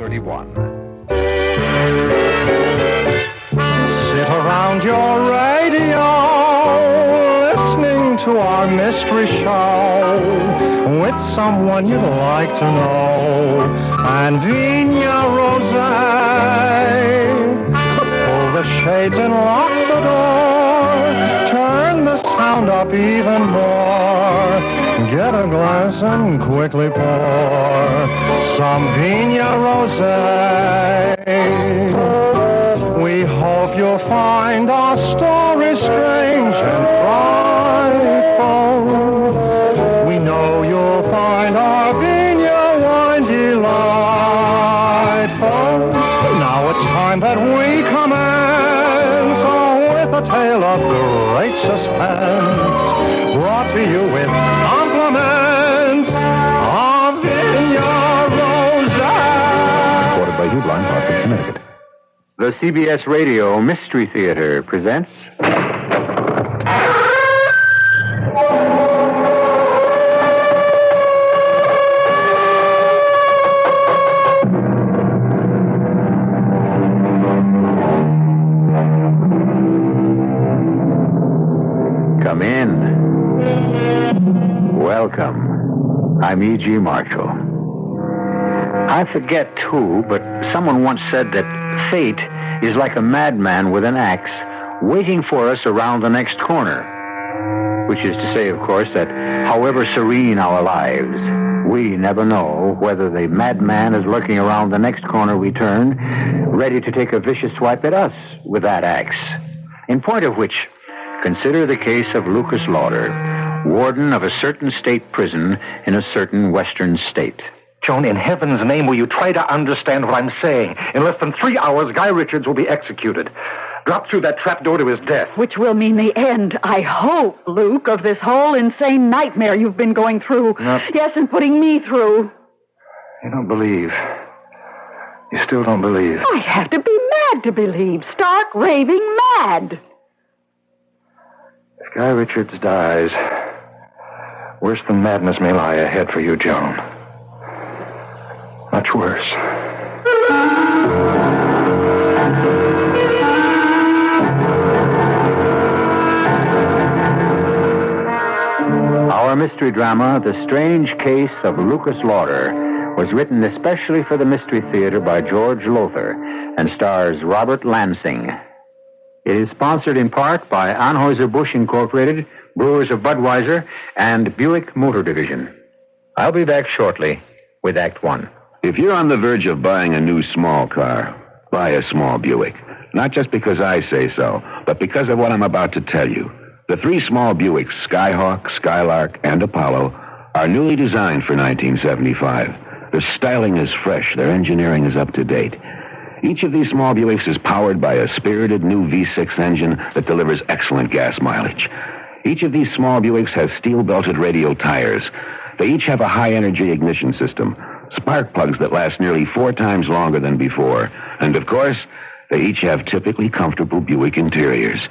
31. Sit around your radio, listening to our mystery show with someone you'd like to know, and Vina Rose. Pull the shades and lock the door, turn the sound up even more, get a glass and quickly pour some Vina Rose. We hope you'll find our story strange and frightful. We know you'll find our Vigna wine delightful. Now it's time that we commence with a tale of great suspense, brought to you with compliments of Vigna Rosa. Recorded by Hugh Blind, Hartford, Connecticut. The CBS Radio Mystery Theater presents... Come in. Welcome. I'm E.G. Marshall. I forget who, but someone once said that fate is like a madman with an axe waiting for us around the next corner. Which is to say, of course, that however serene our lives, we never know whether the madman is lurking around the next corner we turn, ready to take a vicious swipe at us with that axe. In point of which, consider the case of Lucas Lauder, warden of a certain state prison in a certain western state. Joan, in heaven's name, will you try to understand what I'm saying? In less than 3 hours, Guy Richards will be executed. Drop through that trapdoor to his death. Which will mean the end, I hope, Luke, of this whole insane nightmare you've been going through. No. Yes, and putting me through. You don't believe. You still don't believe. I have to be mad to believe. Stark, raving mad. If Guy Richards dies, worse than madness may lie ahead for you, Joan. Much worse. Our mystery drama, The Strange Case of Lucas Lauder, was written especially for the Mystery Theater by George Lauder and stars Robert Lansing. It is sponsored in part by Anheuser-Busch Incorporated, Brewers of Budweiser, and Buick Motor Division. I'll be back shortly with Act One. If you're on the verge of buying a new small car, buy a small Buick. Not just because I say so, but because of what I'm about to tell you. The 3 small Buicks, Skyhawk, Skylark, and Apollo, are newly designed for 1975. Their styling is fresh. Their engineering is up to date. Each of these small Buicks is powered by a spirited new V6 engine that delivers excellent gas mileage. Each of these small Buicks has steel-belted radial tires. They each have a high-energy ignition system, spark plugs that last nearly 4 times longer than before. And, of course, they each have typically comfortable Buick interiors.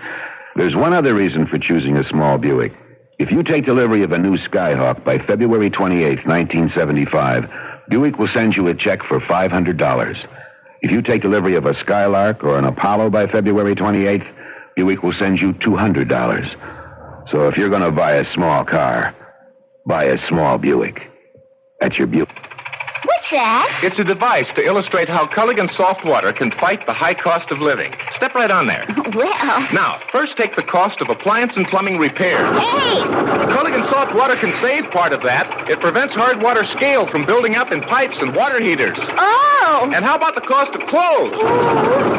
There's one other reason for choosing a small Buick. If you take delivery of a new Skyhawk by February 28, 1975, Buick will send you a check for $500. If you take delivery of a Skylark or an Apollo by February 28th, Buick will send you $200. So if you're going to buy a small car, buy a small Buick. That's your Buick. What's that? It's a device to illustrate how Culligan Soft Water can fight the high cost of living. Step right on there. Well... Now, first take the cost of appliance and plumbing repairs. Hey! Culligan Soft Water can save part of that. It prevents hard water scale from building up in pipes and water heaters. Oh! And how about the cost of clothes?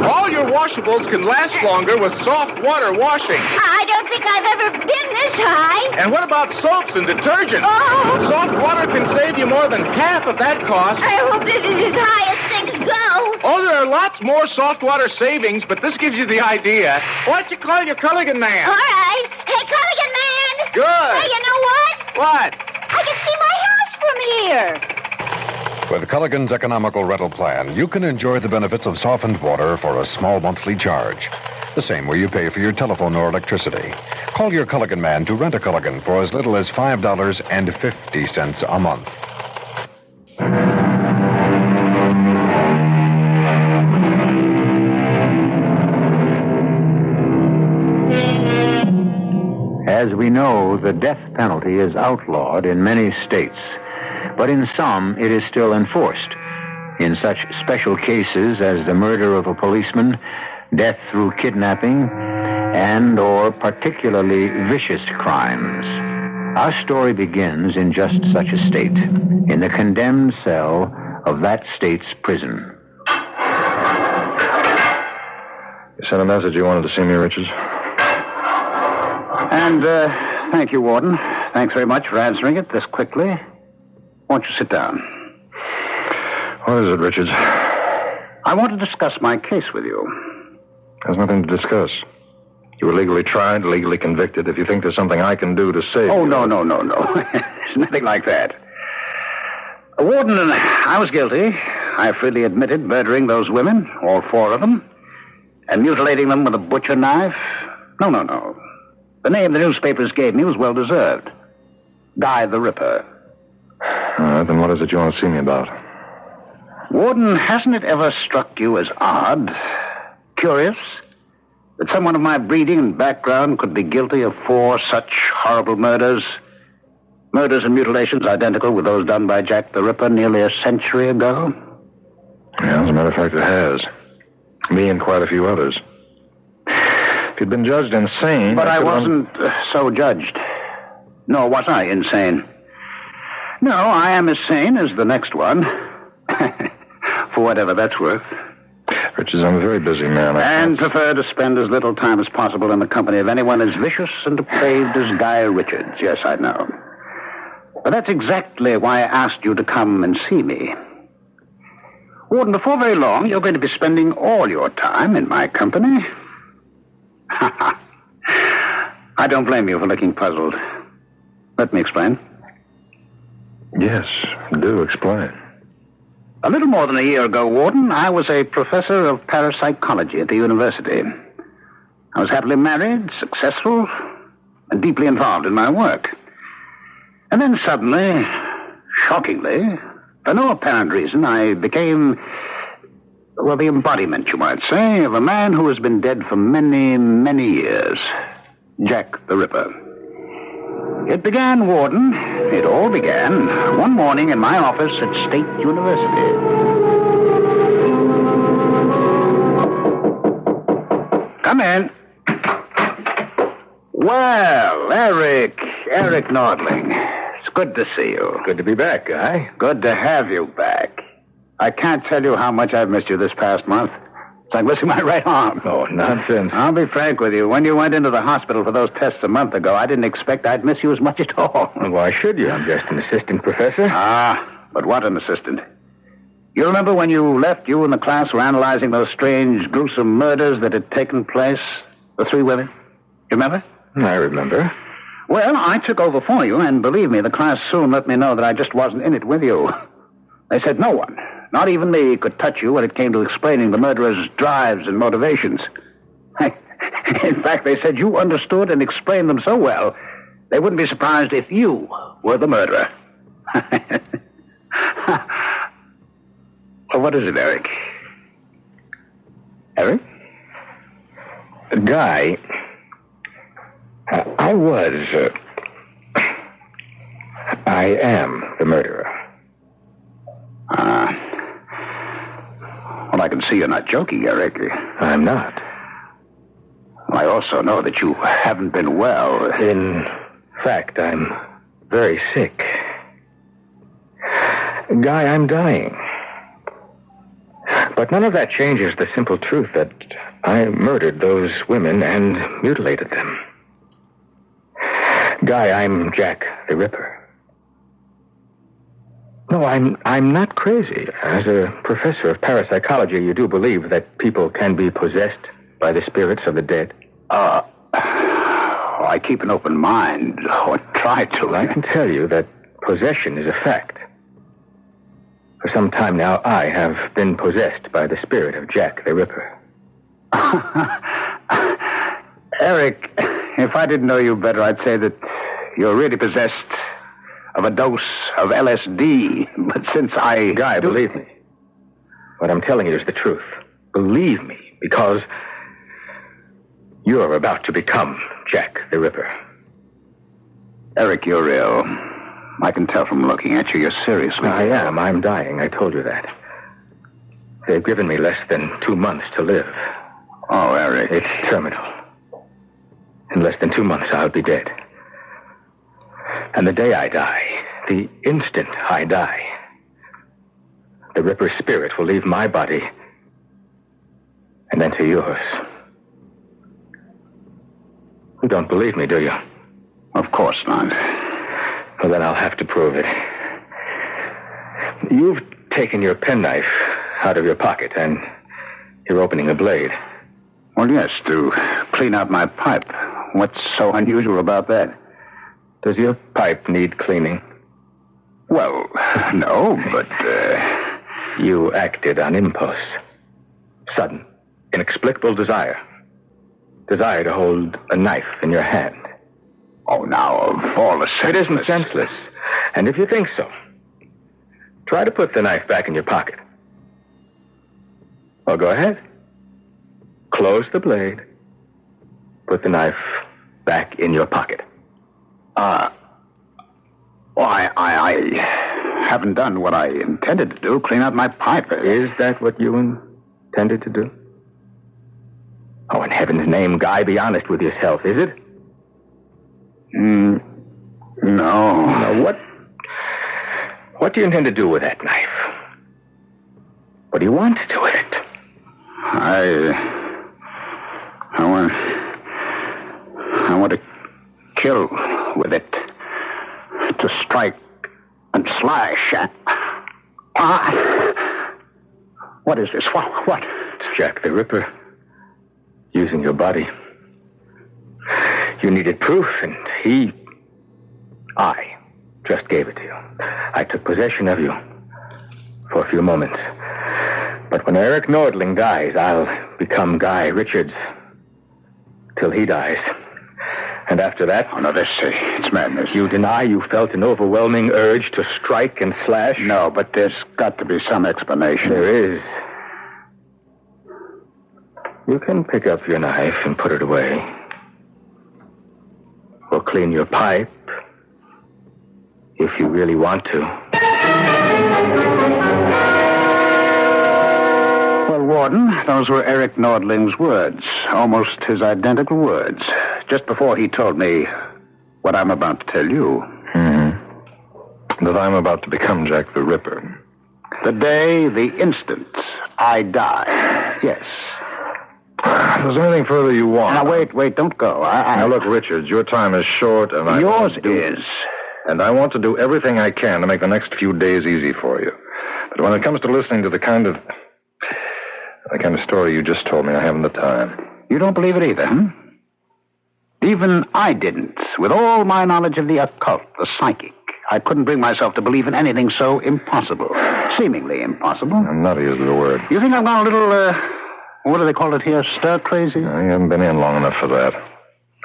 All your washables can last longer with soft water washing. I don't think I've ever been this high. And what about soaps and detergent? Oh! Soft water can save you more than half of that cost. I hope this is as high as things go. Oh, there are lots more soft water savings, but this gives you the idea. Why don't you call your Culligan man? All right. Hey, Culligan man. Good. Hey, you know what? What? I can see my house from here. With Culligan's economical rental plan, you can enjoy the benefits of softened water for a small monthly charge. The same way you pay for your telephone or electricity. Call your Culligan man to rent a Culligan for as little as $5.50 a month. As we know, the death penalty is outlawed in many states, but in some it is still enforced. In such special cases as the murder of a policeman, death through kidnapping, and or particularly vicious crimes. Our story begins in just such a state, in the condemned cell of that state's prison. You sent a message you wanted to see me, Richards? And, thank you, Warden. Thanks very much for answering it this quickly. Won't you sit down? What is it, Richards? I want to discuss my case with you. There's nothing to discuss. You were legally tried, legally convicted. If you think there's something I can do to save Oh, you... no. There's nothing like that. Warden, I was guilty. I freely admitted murdering those women, all 4 of them, and mutilating them with a butcher knife. No. The name the newspapers gave me was well-deserved. Guy the Ripper. All right, then what is it you want to see me about? Warden, hasn't it ever struck you as odd, curious, that someone of my breeding and background could be guilty of 4 such horrible murders? Murders and mutilations identical with those done by Jack the Ripper nearly a century ago? Yeah, as a matter of fact, it has. Me and quite a few others. If you'd been judged insane... But I wasn't so judged. Nor was I insane. No, I am as sane as the next one. For whatever that's worth. Richards, I'm a very busy man. And prefer to spend as little time as possible in the company of anyone as vicious and depraved as Guy Richards. Yes, I know. But that's exactly why I asked you to come and see me. Warden, before very long, you're going to be spending all your time in my company. I don't blame you for looking puzzled. Let me explain. Yes, do explain. A little more than a year ago, Warden, I was a professor of parapsychology at the university. I was happily married, successful, and deeply involved in my work. And then suddenly, shockingly, for no apparent reason, I became, well, the embodiment, you might say, of a man who has been dead for many, many years. Jack the Ripper. It began, Warden, it all began one morning in my office at State University. Come in. Well, Eric Nordling. It's good to see you. Good to be back, Guy. Good to have you back. I can't tell you how much I've missed you this past month. It's like missing my right arm. Oh, nonsense. I'll be frank with you. When you went into the hospital for those tests a month ago, I didn't expect I'd miss you as much at all. Well, why should you? I'm just an assistant professor. But what an assistant. You remember when you left, you and the class were analyzing those strange, gruesome murders that had taken place? The 3 women? You remember? I remember. Well, I took over for you, and believe me, the class soon let me know that I just wasn't in it with you. They said no one, not even me, could touch you when it came to explaining the murderer's drives and motivations. In fact, they said you understood and explained them so well, they wouldn't be surprised if you were the murderer. Well, what is it, Eric? Eric? Guy, I am the murderer. Well, I can see you're not joking, Eric. I'm not. I also know that you haven't been well. In fact, I'm very sick. Guy, I'm dying. But none of that changes the simple truth that I murdered those women and mutilated them. Guy, I'm Jack the Ripper. No, I'm not crazy. As a professor of parapsychology, you do believe that people can be possessed by the spirits of the dead? I keep an open mind, or try to. Well, I can tell you that possession is a fact. For some time now, I have been possessed by the spirit of Jack the Ripper. Eric, if I didn't know you better, I'd say that you're really possessed of a dose of LSD. But since Guy, believe me. What I'm telling you is the truth. Believe me, because you're about to become Jack the Ripper. Eric, you're ill. I can tell from looking at you. You're seriously I ill. am. I'm dying. I told you that. They've given me less than 2 months to live. Oh, Eric. It's terminal. In less than 2 months, I'll be dead. And the day I die, the instant I die, the Ripper's spirit will leave my body and enter yours. You don't believe me, do you? Of course not. Well, then I'll have to prove it. You've taken your penknife out of your pocket and you're opening a blade. Well, yes, to clean out my pipe. What's so unusual about that? Does your pipe need cleaning? Well, no, but, You acted on impulse. Sudden, inexplicable desire. Desire to hold a knife in your hand. Oh, now, of all the senseless... It isn't senseless. And if you think so, try to put the knife back in your pocket. Well, go ahead. Close the blade. Put the knife back in your pocket. I haven't done what I intended to do, clean out my pipe. Is that what you intended to do? Oh, in heaven's name, Guy, be honest with yourself, is it? No. Now, what do you intend to do with that knife? What do you want to do with it? I want to kill with it. To strike and slash. What is this? What? It's Jack the Ripper. Using your body. You needed proof, and I just gave it to you. I took possession of you for a few moments. But when Eric Nordling dies, I'll become Guy Richards till he dies. And after that... Oh, no, it's madness. You deny you felt an overwhelming urge to strike and slash? No, but there's got to be some explanation. There is. You can pick up your knife and put it away. Or clean your pipe, if you really want to. Well, Warden, those were Eric Nordling's words. Almost his identical words. Just before he told me what I'm about to tell you. That I'm about to become Jack the Ripper. The day, the instant I die. Yes. If there's anything further you want... Now, wait, don't go. Now, look, Richards, your time is short, and Yours is. And I want to do everything I can to make the next few days easy for you. But when it comes to listening to the kind of story you just told me, I haven't the time. You don't believe it either, huh? Even I didn't. With all my knowledge of the occult, the psychic, I couldn't bring myself to believe in anything so impossible. Seemingly impossible. Nutty is the word. You think I've gone a little, what do they call it here, stir-crazy? No, you haven't been in long enough for that.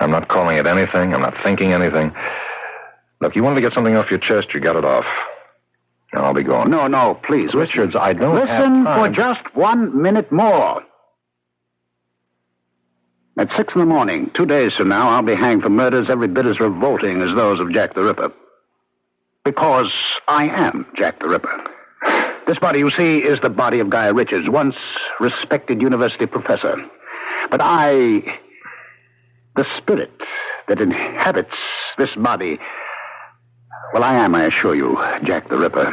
I'm not calling it anything. I'm not thinking anything. Look, you wanted to get something off your chest, you got it off. Now I'll be going. No, please. Richards, I don't have Listen time. for just 1 minute more. At 6 a.m, 2 days from now, I'll be hanged for murders every bit as revolting as those of Jack the Ripper. Because I am Jack the Ripper. This body, you see, is the body of Guy Richards, once respected university professor. But the spirit that inhabits this body, well, I am, I assure you, Jack the Ripper.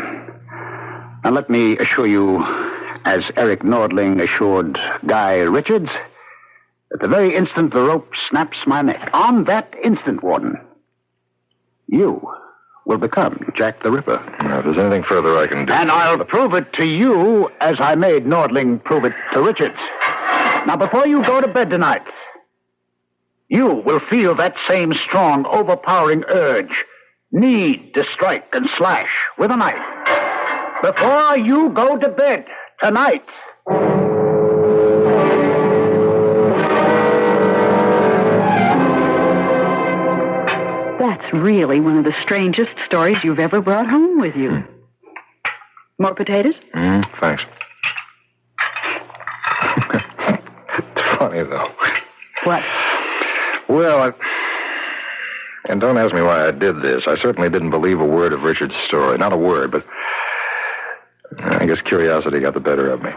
Now let me assure you, as Eric Nordling assured Guy Richards, at the very instant the rope snaps my neck, on that instant, Warden, you will become Jack the Ripper. Now, if there's anything further I can do... And I'll prove it to you as I made Nordling prove it to Richards. Now, before you go to bed tonight, you will feel that same strong, overpowering urge, need to strike and slash with a knife. Before you go to bed tonight... That's really one of the strangest stories you've ever brought home with you. More potatoes? Thanks. It's funny, though. What? Well, And don't ask me why I did this. I certainly didn't believe a word of Richard's story. Not a word, but I guess curiosity got the better of me.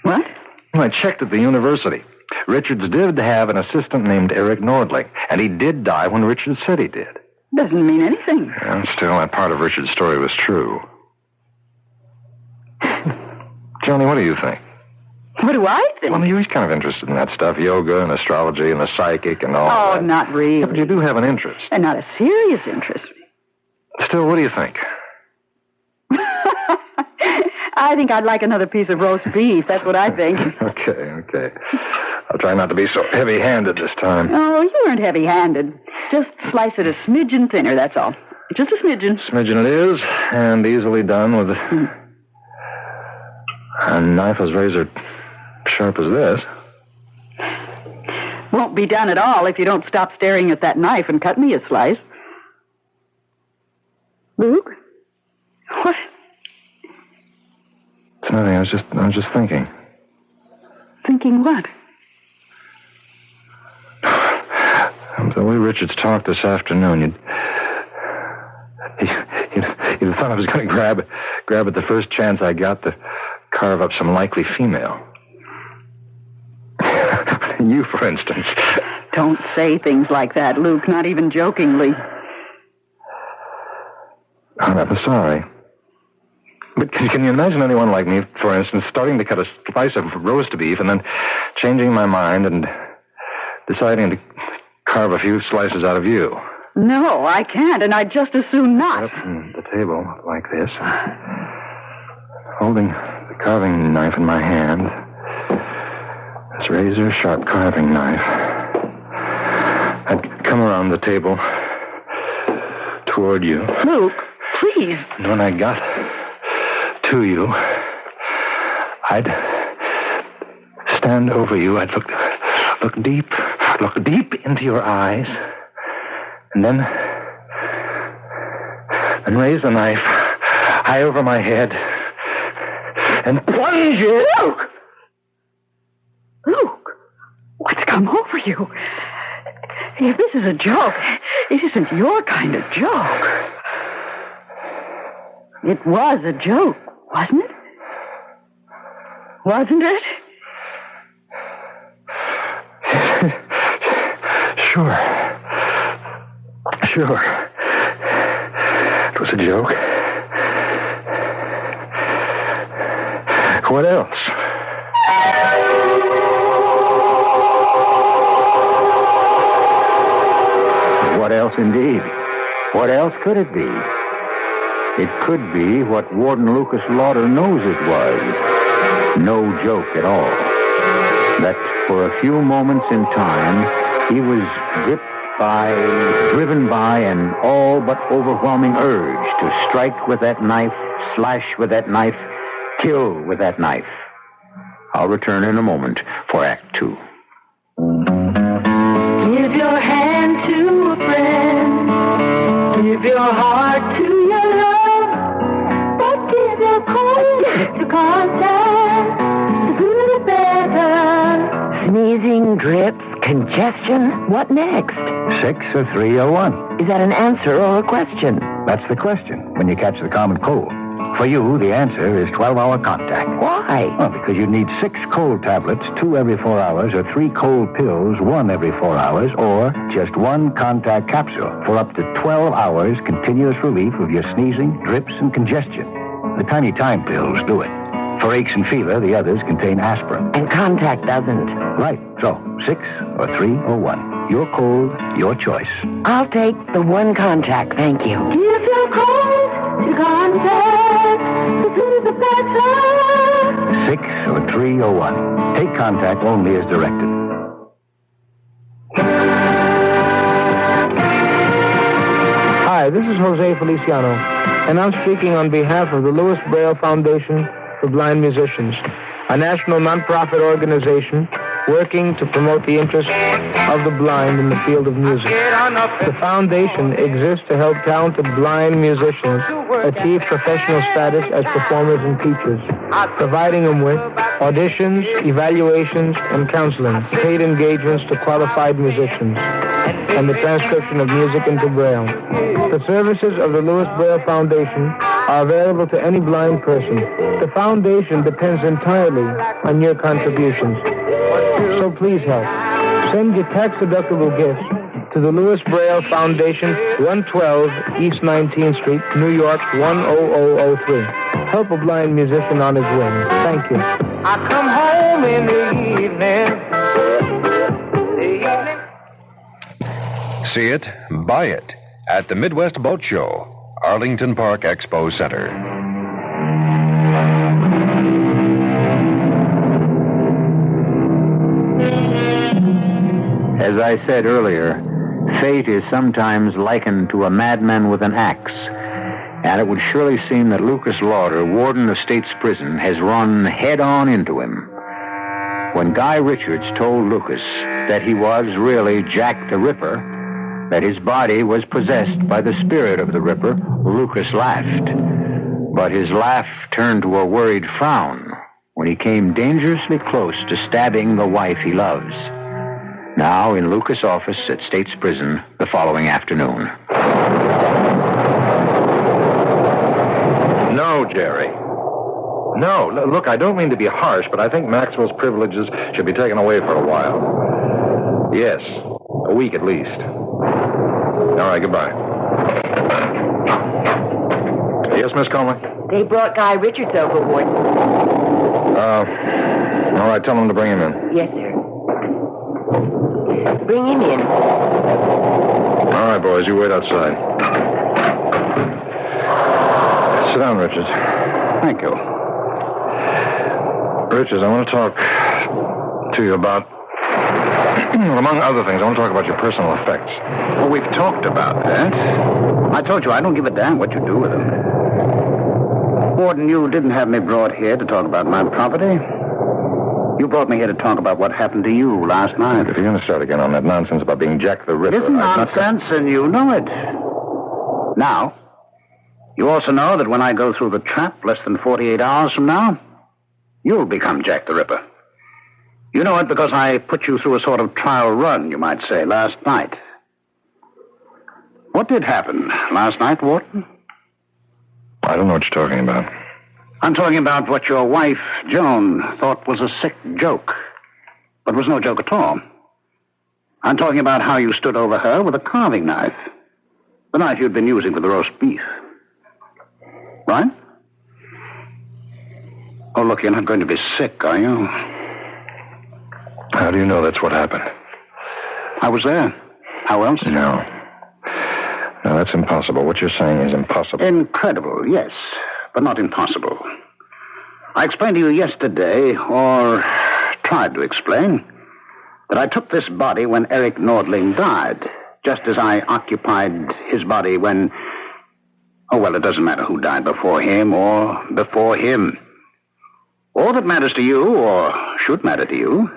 What? Well, I checked at the university. Richards did have an assistant named Eric Nordling, and he did die when Richards said he did. Doesn't mean anything. And still, that part of Richard's story was true. Johnny, what do you think? What do I think? Well, you're kind of interested in that stuff, yoga and astrology and the psychic and all Oh, that. not really. But you do have an interest. And not a serious interest. Still, what do you think? I think I'd like another piece of roast beef. That's what I think. Okay. I'll try not to be so heavy-handed this time. Oh, you weren't heavy-handed. Just slice it a smidgen thinner, that's all. Just a smidgen. Smidgen it is, and easily done with a knife as razor sharp as this. Won't be done at all if you don't stop staring at that knife and cut me a slice. Luke? What? It's nothing. I was just thinking. Thinking what? The way Richards talked this afternoon, you'd thought I was going to grab at the first chance I got to carve up some likely female. You, for instance. Don't say things like that, Luke, not even jokingly. I'm sorry. But can you imagine anyone like me, for instance, starting to cut a slice of roast beef and then changing my mind and deciding to carve a few slices out of you? No, I can't, and I'd just as soon not. Up on the table like this, holding the carving knife in my hand, this razor-sharp carving knife. I'd come around the table toward you. Luke, please. And when I got to you, I'd stand over you. I'd look deep into your eyes, and then raise the knife high over my head and plunge it. Luke, what's come over you? If this is a joke, it isn't your kind of joke. It was a joke, wasn't it? Wasn't it? Sure. It was a joke. What else? What else, indeed? What else could it be? It could be what Warden Lucas Lauder knows it was. No joke at all. That for a few moments in time, he was driven by an all but overwhelming urge to strike with that knife, slash with that knife, kill with that knife. I'll return in a moment for Act 2. Give your hand to a friend. Give your heart to your love. But give your cold to contact. The sooner the better. Sneezing, drips, congestion. What next? 6 or 301. Is that an answer or a question? That's the question when you catch the common cold. For you, the answer is 12-hour contact. Why? Well, because you need 6 cold tablets, 2 every 4 hours, or 3 cold pills, 1 every 4 hours, or just 1 contact capsule for up to 12 hours continuous relief of your sneezing, drips, and congestion. The tiny time pills do it. For aches and fever, the others contain aspirin. And contact doesn't. Right. So, 6 or 3 or 1. Your cold, your choice. I'll take the 1 contact, thank you. Give your cold to contact. The sooner the better. 6 or 3 or 1. Take contact only as directed. Hi, this is Jose Feliciano, and I'm speaking on behalf of the Louis Braille Foundation for Blind Musicians, a national nonprofit organization working to promote the interests of the blind in the field of music. The foundation exists to help talented blind musicians achieve professional status as performers and teachers, providing them with auditions, evaluations, and counseling, paid engagements to qualified musicians, and the transcription of music into Braille. The services of the Louis Braille Foundation are available to any blind person. The foundation depends entirely on your contributions. So please help. Send your tax-deductible gifts to the Louis Braille Foundation, 112 East 19th Street, New York, 10003. Help a blind musician on his way. Thank you. I come home in the evening. See it, buy it at the Midwest Boat Show, Arlington Park Expo Center. As I said earlier, fate is sometimes likened to a madman with an axe, and it would surely seem that Lucas Lauder, warden of State's Prison, has run head-on into him. When Guy Richards told Lucas that he was really Jack the Ripper, that his body was possessed by the spirit of the Ripper, Lucas laughed. But his laugh turned to a worried frown when he came dangerously close to stabbing the wife he loves. Now in Lucas' office at State's Prison the following afternoon. No, Jerry. No, look, I don't mean to be harsh, but I think Maxwell's privileges should be taken away for a while. Yes, a week at least. All right, goodbye. Yes, Miss Conway? They brought Guy Richards over, Warden. All right, tell them to bring him in. Yes, sir. Bring him in. All right, boys, you wait outside. Sit down, Richards. Thank you. Richards, I want to talk to you about, among other things, I want to talk about your personal effects. Well, we've talked about that. I told you I don't give a damn what you do with them. Warden, you didn't have me brought here to talk about my property. You brought me here to talk about what happened to you last night. If you're going to start again on that nonsense about being Jack the Ripper... It isn't nonsense, and you know it. Now, you also know that when I go through the trap less than 48 hours from now, you'll become Jack the Ripper. You know it because I put you through a sort of trial run, you might say, last night. What did happen last night, Wharton? I don't know what you're talking about. I'm talking about what your wife, Joan, thought was a sick joke, but was no joke at all. I'm talking about how you stood over her with a carving knife, the knife you'd been using for the roast beef. Right? Oh, look, you're not going to be sick, are you? How do you know that's what happened? I was there. How else? No, that's impossible. What you're saying is impossible. Incredible, yes, but not impossible. I explained to you yesterday, or tried to explain, that I took this body when Eric Nordling died, just as I occupied his body when... Oh, well, it doesn't matter who died before him or before him. All that matters to you, or should matter to you,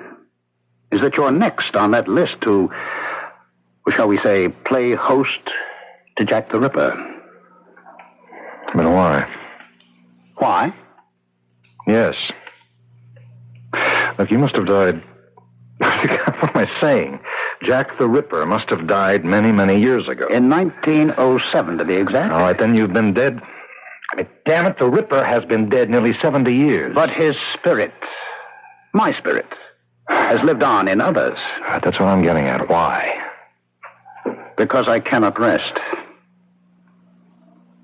is that you're next on that list to, shall we say, play host to Jack the Ripper. But why? Why? Yes. Look, you must have died... What am I saying? Jack the Ripper must have died many, many years ago. In 1907, to be exact. All right, then you've been dead. I mean, damn it, the Ripper has been dead nearly 70 years. But his spirit, my spirit, has lived on in others. That's what I'm getting at. Why? Because I cannot rest.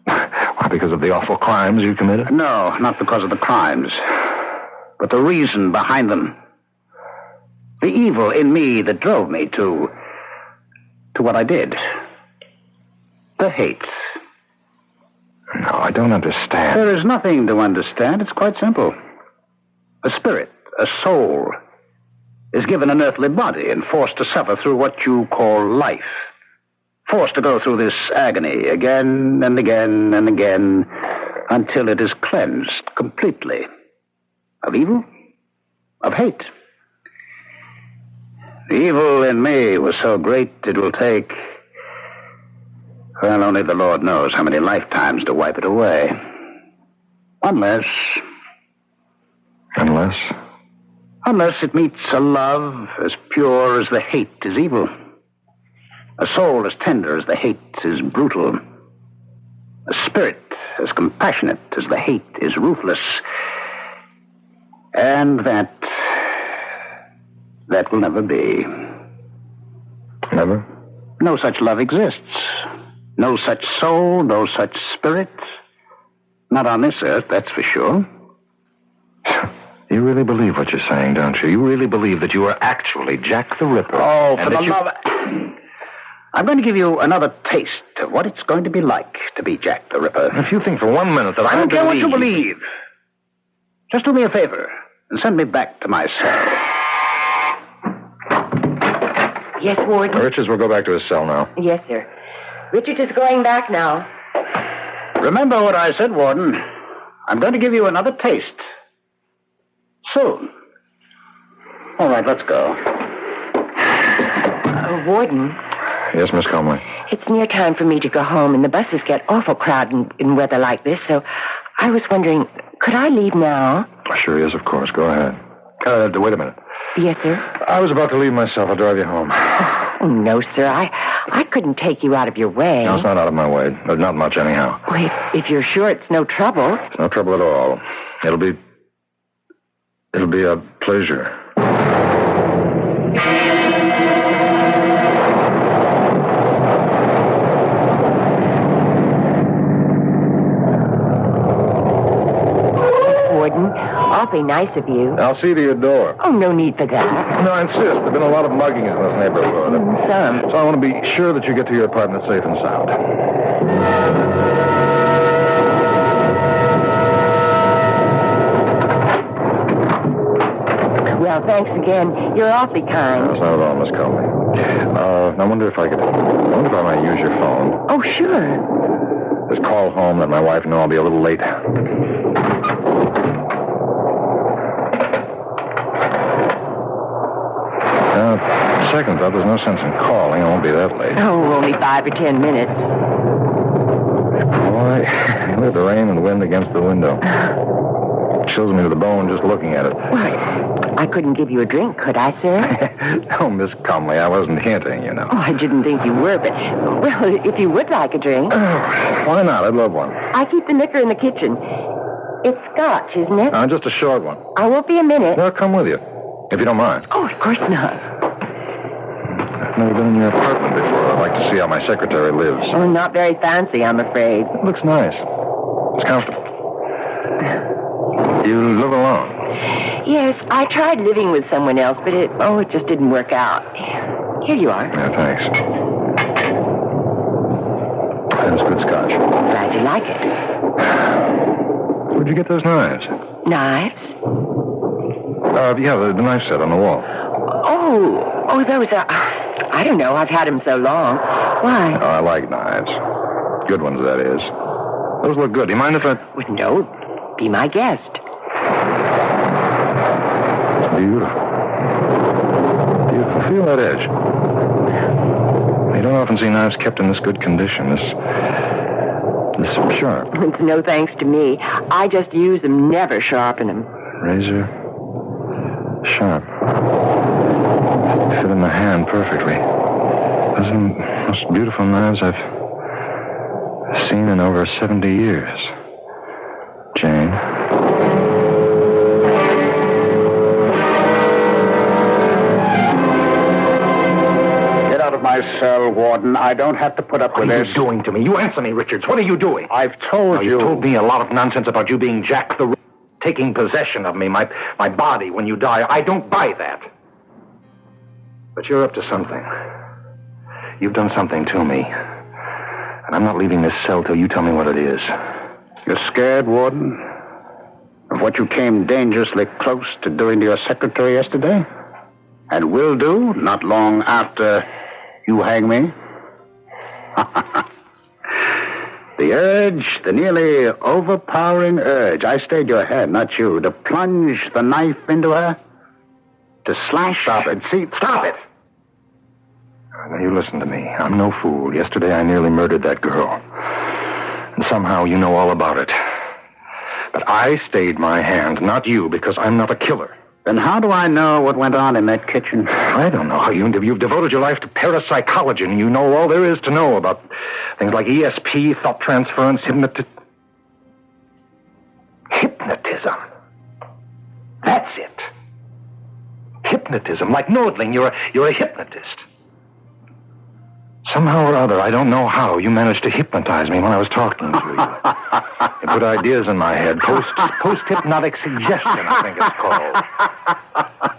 Why, because of the awful crimes you committed? No, not because of the crimes, but the reason behind them. The evil in me that drove me to what I did. The hate. No, I don't understand. There is nothing to understand. It's quite simple. A spirit, a soul, is given an earthly body and forced to suffer through what you call life. Forced to go through this agony again and again and again until it is cleansed completely of evil, of hate. The evil in me was so great it will take, well, only the Lord knows how many lifetimes to wipe it away. Unless it meets a love as pure as the hate is evil. A soul as tender as the hate is brutal. A spirit as compassionate as the hate is ruthless. And that will never be. Never? No such love exists. No such soul, no such spirit. Not on this earth, that's for sure. You really believe what you're saying, don't you? You really believe that you are actually Jack the Ripper? Oh, for the love of... I'm going to give you another taste of what it's going to be like to be Jack the Ripper. If you think for 1 minute that I don't care what you believe. Just do me a favor and send me back to my cell. Yes, Warden? Richards will go back to his cell now. Yes, sir. Richard is going back now. Remember what I said, Warden. I'm going to give you another taste. Soon. All right, let's go. Warden? Yes, Miss Conway? It's near time for me to go home, and the buses get awful crowded in weather like this, so I was wondering, could I leave now? Sure is, of course. Go ahead. Wait a minute. Yes, sir? I was about to leave myself. I'll drive you home. Oh, no, sir. I couldn't take you out of your way. No, it's not out of my way. Not much, anyhow. Wait, if you're sure it's no trouble. It's no trouble at all. It'll be a pleasure. Awfully nice of you. I'll see to your door. Oh, no need for that. No, I insist. There have been a lot of muggings in this neighborhood. Some. So I want to be sure that you get to your apartment safe and sound. Well, thanks again. You're awfully kind. No, it's not at all, Miss Conway. I wonder if I might use your phone. Oh, sure. Just call home, let my wife know I'll be a little late. Second thought, there's no sense in calling. I won't be that late. Oh, only 5 or 10 minutes. Boy, look at the rain and the wind against the window. It chills me to the bone just looking at it. Why, I couldn't give you a drink, could I, sir? No, Miss Conley, I wasn't hinting, you know. Oh, I didn't think you were, but, well, if you would like a drink. Why not? I'd love one. I keep the liquor in the kitchen. It's scotch, isn't it? Just a short one. I won't be a minute. Well, come with you, if you don't mind. Oh, of course not. I've never been in your apartment before. I'd like to see how my secretary lives. Oh, not very fancy, I'm afraid. It looks nice. It's comfortable. You live alone? Yes, I tried living with someone else, but it just didn't work out. Here you are. Yeah, thanks. That's good scotch. Glad you like it. Where'd you get those knives? Knives? Yeah, the knife set on the wall. Oh, those are... I don't know. I've had them so long. Why? Oh, I like knives. Good ones, that is. Those look good. Do you mind if I... Well, no. Be my guest. It's beautiful. Beautiful. Feel that edge. You don't often see knives kept in this good condition. This sharp. It's no thanks to me. I just use them, never sharpen them. Razor. Sharp. Fit in the hand perfectly. Those are the most beautiful knives I've seen in over 70 years. Jane. Get out of my cell, Warden. I don't have to put up with this. What are you doing to me? You answer me, Richards. What are you doing? I've told you. You told me a lot of nonsense about you being Jack the Ripper, taking possession of me, my body when you die. I don't buy that. But you're up to something. You've done something to me. And I'm not leaving this cell till you tell me what it is. You're scared, Warden? Of what you came dangerously close to doing to your secretary yesterday? And will do not long after you hang me? The urge, the nearly overpowering urge, I stayed your hand, not you, to plunge the knife into her, to slash... Stop it. See, stop it. Now, you listen to me. I'm no fool. Yesterday I nearly murdered that girl. And somehow you know all about it. But I stayed my hand, not you, because I'm not a killer. Then how do I know what went on in that kitchen? I don't know how you've devoted your life to parapsychology, and you know all there is to know about things like ESP, thought transference, hypnotism. That's it. Hypnotism, like Nordling. You're a hypnotist. Somehow or other, I don't know how, you managed to hypnotize me when I was talking to you. You put ideas in my head. Post-hypnotic suggestion, I think it's called.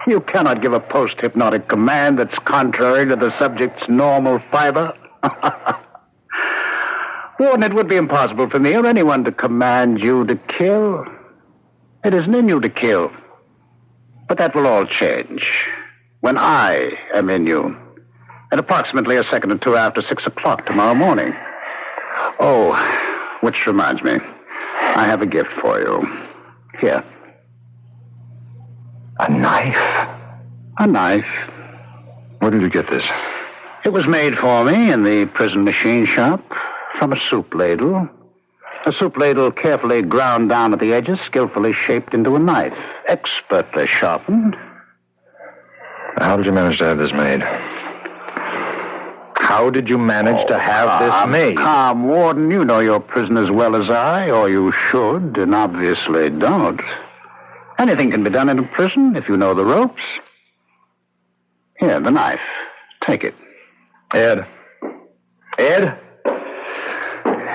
You cannot give a post-hypnotic command that's contrary to the subject's normal fiber. Warden, it would be impossible for me or anyone to command you to kill. It isn't in you to kill. But that will all change when I am in you. At approximately a second or two after 6 o'clock tomorrow morning. Oh, which reminds me, I have a gift for you. Here. A knife? A knife. Where did you get this? It was made for me in the prison machine shop from a soup ladle. A soup ladle carefully ground down at the edges, skillfully shaped into a knife, expertly sharpened. How did you manage to have this made? How did you manage to have this made? Calm, Warden. You know your prison as well as I, or you should, and obviously don't. Anything can be done in a prison if you know the ropes. Here, the knife. Take it. Ed?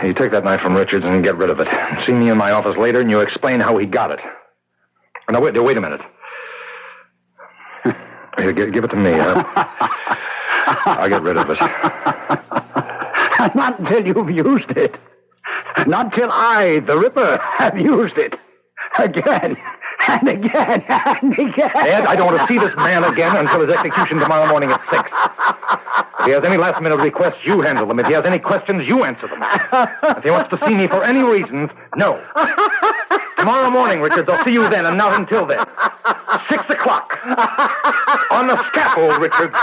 You take that knife from Richards and get rid of it. See me in my office later and you explain how he got it. Now, wait a minute. Here, give it to me. I'll get rid of it. Not until you've used it. Not till I, the Ripper, have used it. Again, and again, and again. Ed, I don't want to see this man again until his execution tomorrow morning at 6. If he has any last-minute requests, you handle them. If he has any questions, you answer them. If he wants to see me for any reasons, no. Tomorrow morning, Richards, I'll see you then, and not until then. 6 o'clock. On the scaffold, Richards.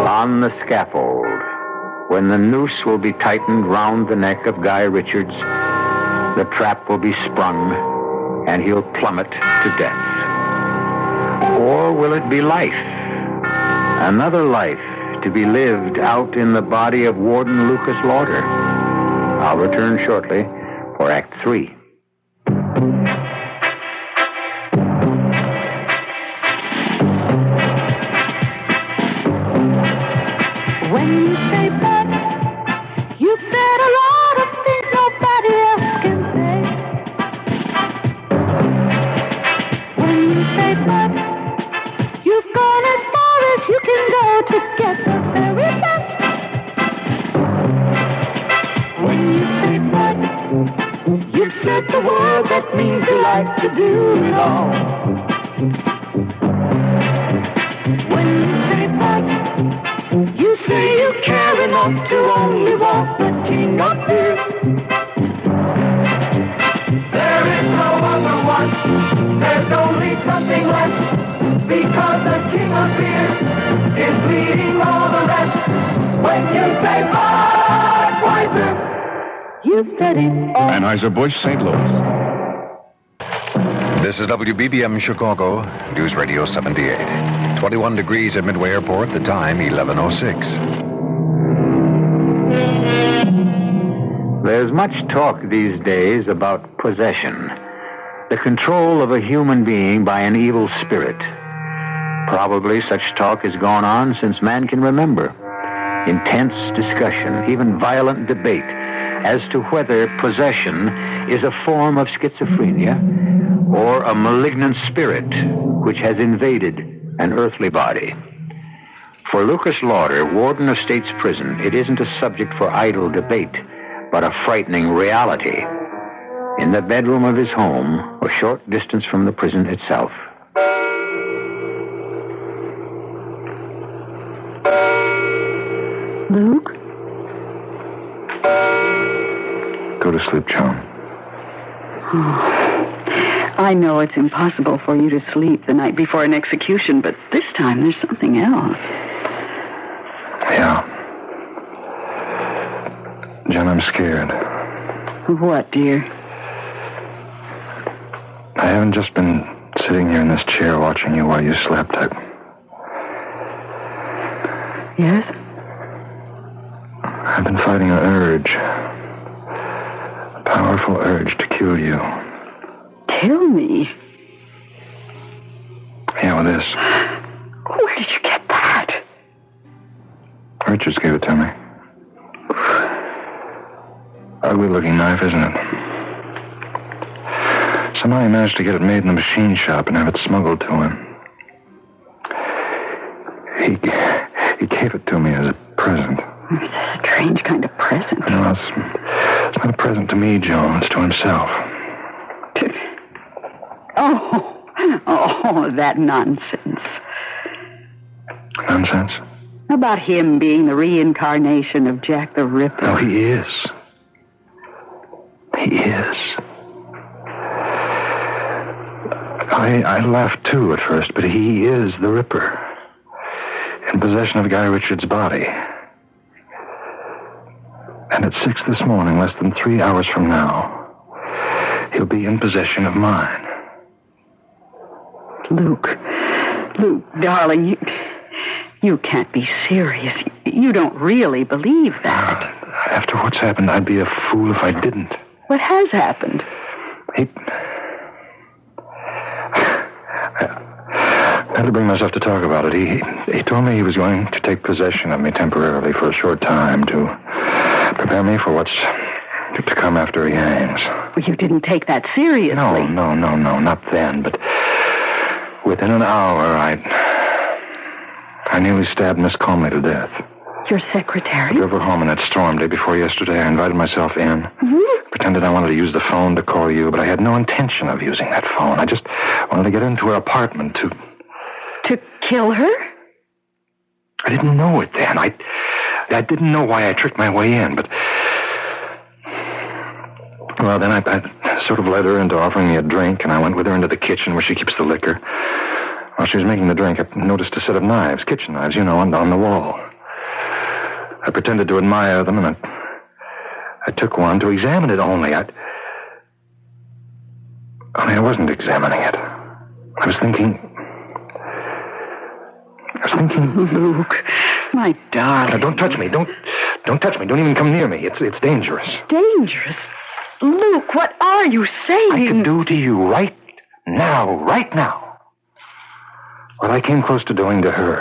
On the scaffold, when the noose will be tightened round the neck of Guy Richards, the trap will be sprung, and he'll plummet to death. Or will it be life? Another life to be lived out in the body of Warden Lucas Lauder. I'll return shortly for Act 3. When you say but, you've said a lot of things nobody else can say. When you say but, you've gone as far as you can go to get the very best. When you say but, you've said the word that means you like to do it all. When you say but, you say you care enough to only want the king of fears. There is no other one, there's only something left, because the king of fears is leading all the rest. When you say Budweiser, you said it all. Anheuser-Busch, St. Louis. This is WBBM Chicago, News Radio 78. 21 degrees at Midway Airport, the time 11:06. There's much talk these days about possession, the control of a human being by an evil spirit. Probably such talk has gone on since man can remember. Intense discussion, even violent debate, as to whether possession is a form of schizophrenia or a malignant spirit which has invaded an earthly body. For Lucas Lauder, warden of State's Prison, it isn't a subject for idle debate, but a frightening reality. In the bedroom of his home, a short distance from the prison itself. Luke? Go to sleep, Joan. I know it's impossible for you to sleep the night before an execution, but this time there's something else. Yeah. Jen, I'm scared. What, dear? I haven't just been sitting here in this chair watching you while you slept. Yes? I've been fighting an urge. A powerful urge to kill you. Kill me? Yeah, with this. Where did you get that? Richards gave it to me. Ugly-looking knife, isn't it? Somehow he managed to get it made in the machine shop and have it smuggled to him. He gave it to me as a present. It's a strange kind of present. No, it's not a present to me, Joan. It's to himself. Oh, that nonsense. Nonsense? About him being the reincarnation of Jack the Ripper. Oh, he is. He is. I laughed too at first, but he is the Ripper. In possession of Guy Richards' body. And at 6 this morning, less than 3 hours from now, he'll be in possession of mine. Luke, darling, you can't be serious. You don't really believe that. After what's happened, I'd be a fool if I didn't. What has happened? I had to bring myself to talk about it. He told me he was going to take possession of me temporarily for a short time to prepare me for what's to come after he hangs. Well, you didn't take that seriously. No, not then, but within an hour, I nearly stabbed Miss Comley to death. Your secretary? I drove her home on that storm day before yesterday. I invited myself in. Pretended I wanted to use the phone to call you, but I had no intention of using that phone. I just wanted to get into her apartment to... To kill her? I didn't know it then. I didn't know why I tricked my way in, but... Well, then I sort of led her into offering me a drink, and I went with her into the kitchen where she keeps the liquor. While she was making the drink, I noticed a set of knives, kitchen knives, on the wall. I pretended to admire them, and I took one to examine it only. I wasn't examining it. I was thinking... Luke, my darling. Now, don't touch me. Don't touch me. Don't even come near me. It's dangerous. Dangerous? Luke, what are you saying? I could do to you right now, what I came close to doing to her.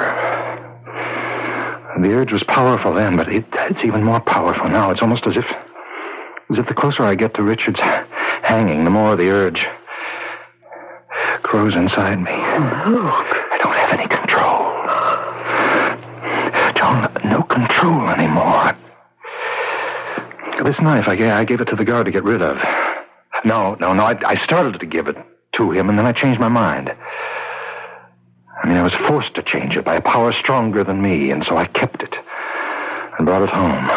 The urge was powerful then, but it's even more powerful now. It's almost as if the closer I get to Richard's hanging, the more the urge grows inside me. Luke. I don't have any control. John, no control anymore. This knife, I gave it to the guard to get rid of. No. I started to give it to him, and then I changed my mind. I was forced to change it by a power stronger than me, and so I kept it and brought it home.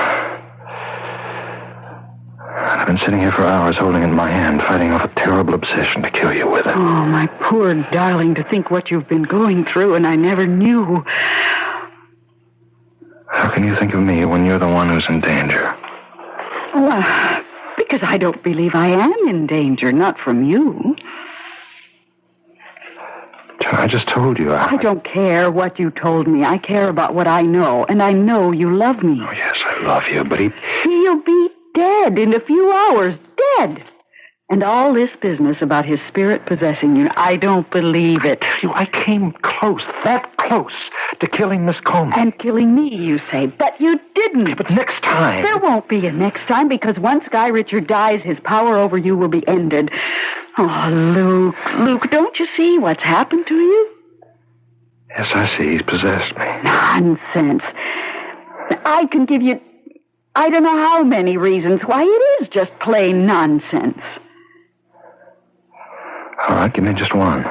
I've been sitting here for hours holding it in my hand, fighting off a terrible obsession to kill you with it. Oh, my poor darling, to think what you've been going through, and I never knew. How can you think of me when you're the one who's in danger? Well, because I don't believe I am in danger, not from you. John, I just told you. I don't care what you told me. I care about what I know, and I know you love me. Oh, yes, I love you, but He'll be dead in a few hours. Dead. And all this business about his spirit possessing you, I don't believe it. I came close, that close, to killing Miss Coleman. And killing me, you say, but you didn't. But next time... There won't be a next time, because once Guy Richard dies, his power over you will be ended. Oh, Luke, don't you see what's happened to you? Yes, I see. He's possessed me. Nonsense. I can give you... I don't know how many reasons why it is just plain nonsense. All right, give me just one.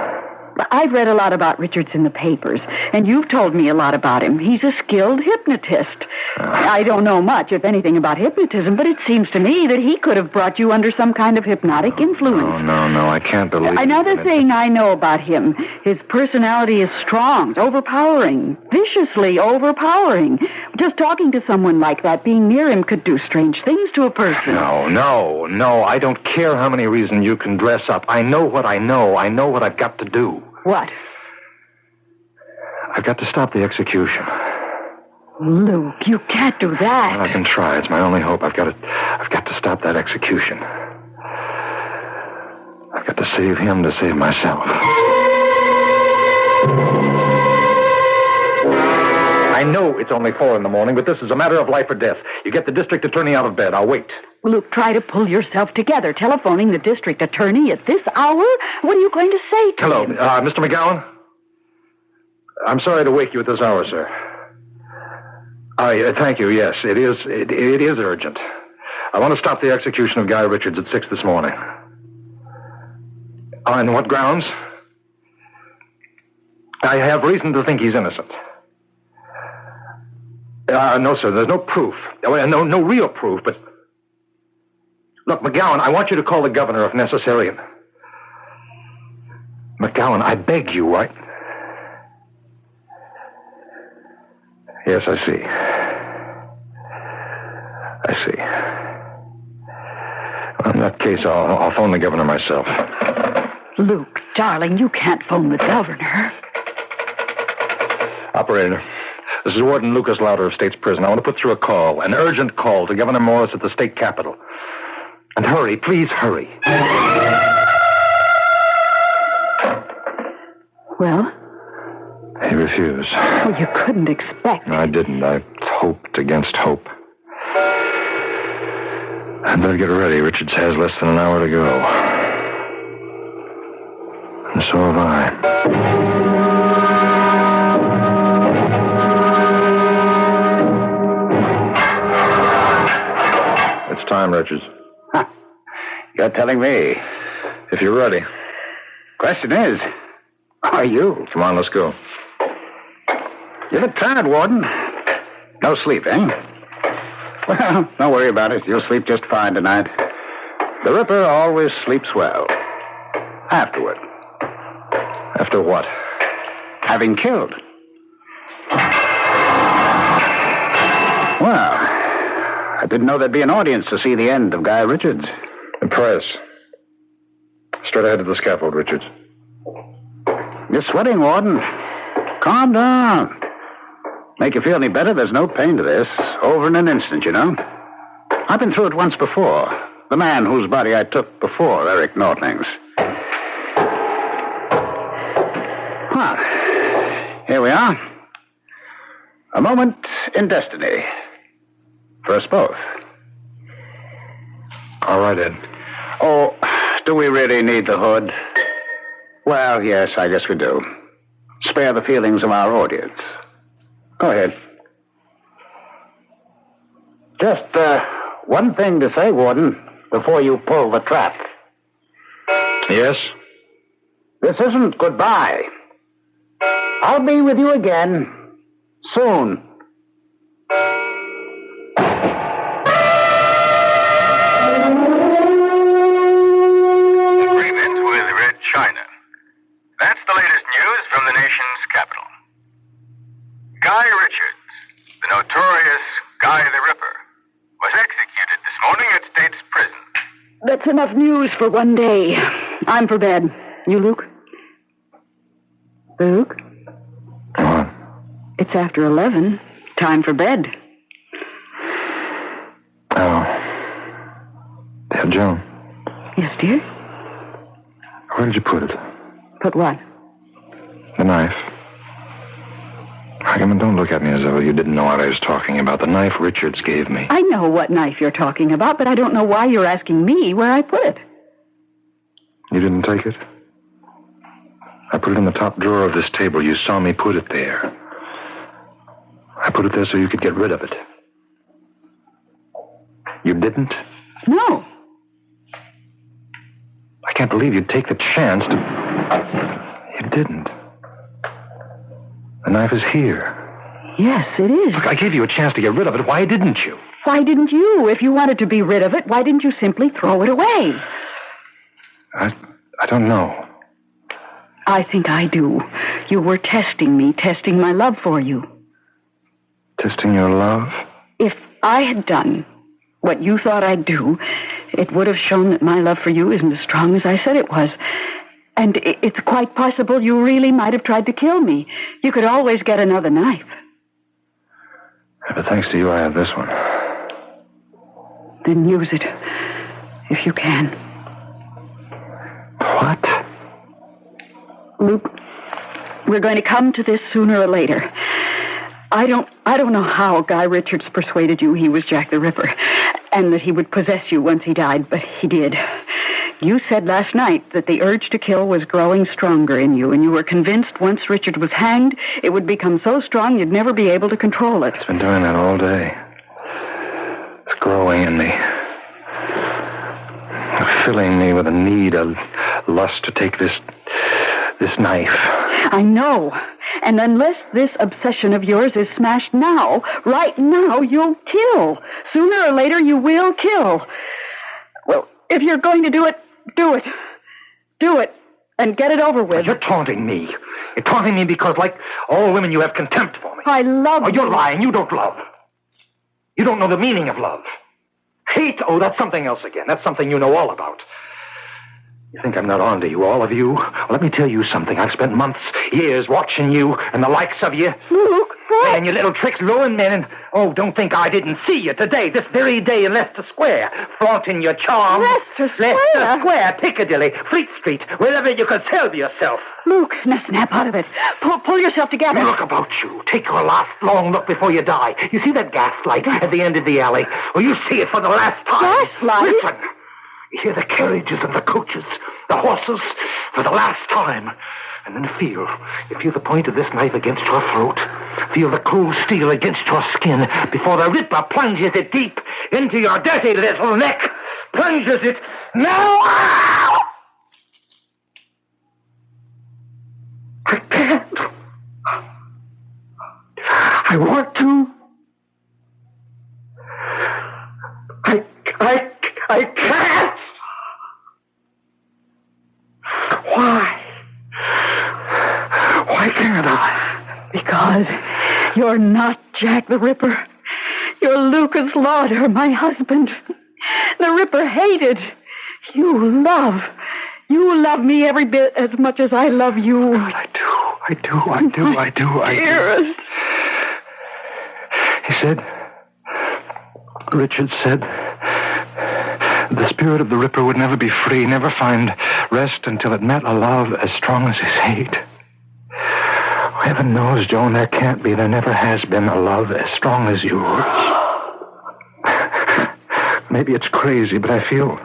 I've read a lot about Richards in the papers, and you've told me a lot about him. He's a skilled hypnotist. I don't know much, if anything, about hypnotism, but it seems to me that he could have brought you under some kind of hypnotic influence. No, I can't believe it. Another thing I know about him, his personality is strong, overpowering, viciously overpowering. Just talking to someone like that, being near him, could do strange things to a person. No, I don't care how many reasons you can dress up. I know what I know. I know what I've got to do. What? I've got to stop the execution. Luke, you can't do that. I can try. It's my only hope. I've got to stop that execution. I've got to save him to save myself. I know it's only 4 a.m, but this is a matter of life or death. You get the district attorney out of bed. I'll wait. Luke, try to pull yourself together. Telephoning the district attorney at this hour? What are you going to say to Hello, him? Mr. McGowan? I'm sorry to wake you at this hour, sir. Thank you, yes. It is urgent. I want to stop the execution of Guy Richards at 6 this morning. On what grounds? I have reason to think he's innocent. No, sir, there's no proof. No real proof, but... Look, McGowan, I want you to call the governor if necessary. McGowan, I beg you, right? Yes, I see. Well, in that case, I'll phone the governor myself. Luke, darling, you can't phone the governor. Operator, this is Warden Lucas Lauder of State's Prison. I want to put through a call, an urgent call to Governor Morris at the state capitol. And hurry, please hurry. Well? He refused. Well, you couldn't expect. No, I didn't. I hoped against hope. I'd better get ready. Richards has less than an hour to go. And so have I. It's time, Richards. Huh. You're telling me. If you're ready. Question is, are you? Come on, let's go. You look tired, Warden. No sleep, eh? Well, don't worry about it. You'll sleep just fine tonight. The Ripper always sleeps well. Afterward. After what? Having killed. Well, I didn't know there'd be an audience to see the end of Guy Richards. The press. Straight ahead to the scaffold, Richards. You're sweating, Warden. Calm down. Make you feel any better, there's no pain to this. Over in an instant, you know. I've been through it once before. The man whose body I took before Eric Nortling's. Well, here we are. A moment in destiny. For us both. All right, Ed. Oh, do we really need the hood? Well, yes, I guess we do. Spare the feelings of our audience. Go ahead. Just one thing to say, Warden, before you pull the trap. Yes? This isn't goodbye. I'll be with you again soon. Agreement with Red China. That's the latest news from the nation's capital. Guy Richards, the notorious Guy the Ripper, was executed this morning at State's Prison. That's enough news for one day. I'm for bed. You, Luke? Luke? What? It's after 11. Time for bed. Oh. Yeah, Joan. Yes, dear? Where did you put it? Put what? The knife. Hageman, don't look at me as though you didn't know what I was talking about. The knife Richards gave me. I know what knife you're talking about, but I don't know why you're asking me where I put it. You didn't take it? I put it in the top drawer of this table. You saw me put it there. I put it there so you could get rid of it. You didn't? You didn't. The knife is here. Yes, it is. Look, I gave you a chance to get rid of it. Why didn't you? Why didn't you? If you wanted to be rid of it, why didn't you simply throw it away? I don't know. I think I do. You were testing me, testing my love for you. Testing your love? If I had done what you thought I'd do, it would have shown that my love for you isn't as strong as I said it was. And it's quite possible you really might have tried to kill me. You could always get another knife. But thanks to you, I have this one. Then use it, if you can. What? Luke, we're going to come to this sooner or later. I don't know how Guy Richards persuaded you he was Jack the Ripper and that he would possess you once he died, but he did. You said last night that the urge to kill was growing stronger in you, and you were convinced once Richard was hanged, it would become so strong you'd never be able to control it. It's been doing that all day. It's growing in me. Filling me with a need, a lust to take this knife. I know. And unless this obsession of yours is smashed now, right now, you'll kill. Sooner or later, you will kill. Well, if you're going to do it, do it. Do it. And get it over with. You're taunting me. You're taunting me because, like all women, you have contempt for me. I love you. Oh, you're lying. You don't love. You don't know the meaning of love. Hate? Oh, that's something else again. That's something you know all about. You think I'm not on to you, all of you? Well, let me tell you something. I've spent months, years watching you and the likes of you. Luke, what? And your little tricks luring men. And, oh, don't think I didn't see you today, this very day in Leicester Square, flaunting your charm. Leicester Square? Leicester Square, Piccadilly, Fleet Street, wherever you could sell yourself. Luke, now snap out of it. Pull yourself together. Look about you. Take your last long look before you die. You see that gas light at the end of the alley? Well, you see it for the last time. Gas light? Listen. You hear the carriages and the coaches, the horses, for the last time. And then feel the point of this knife against your throat. Feel the cold steel against your skin before the Ripper plunges it deep into your dirty little neck. Plunges it now. I can't. I want to. I can't. Why? Why can't I? Because you're not Jack the Ripper. You're Lucas Lauder, my husband. The Ripper hated. You love me every bit as much as I love you. I do. Dearest. He said, Richard said, the spirit of the Ripper would never be free, never find rest until it met a love as strong as his hate. Heaven knows, Joan, there can't be, there never has been a love as strong as yours. Maybe it's crazy, but I feel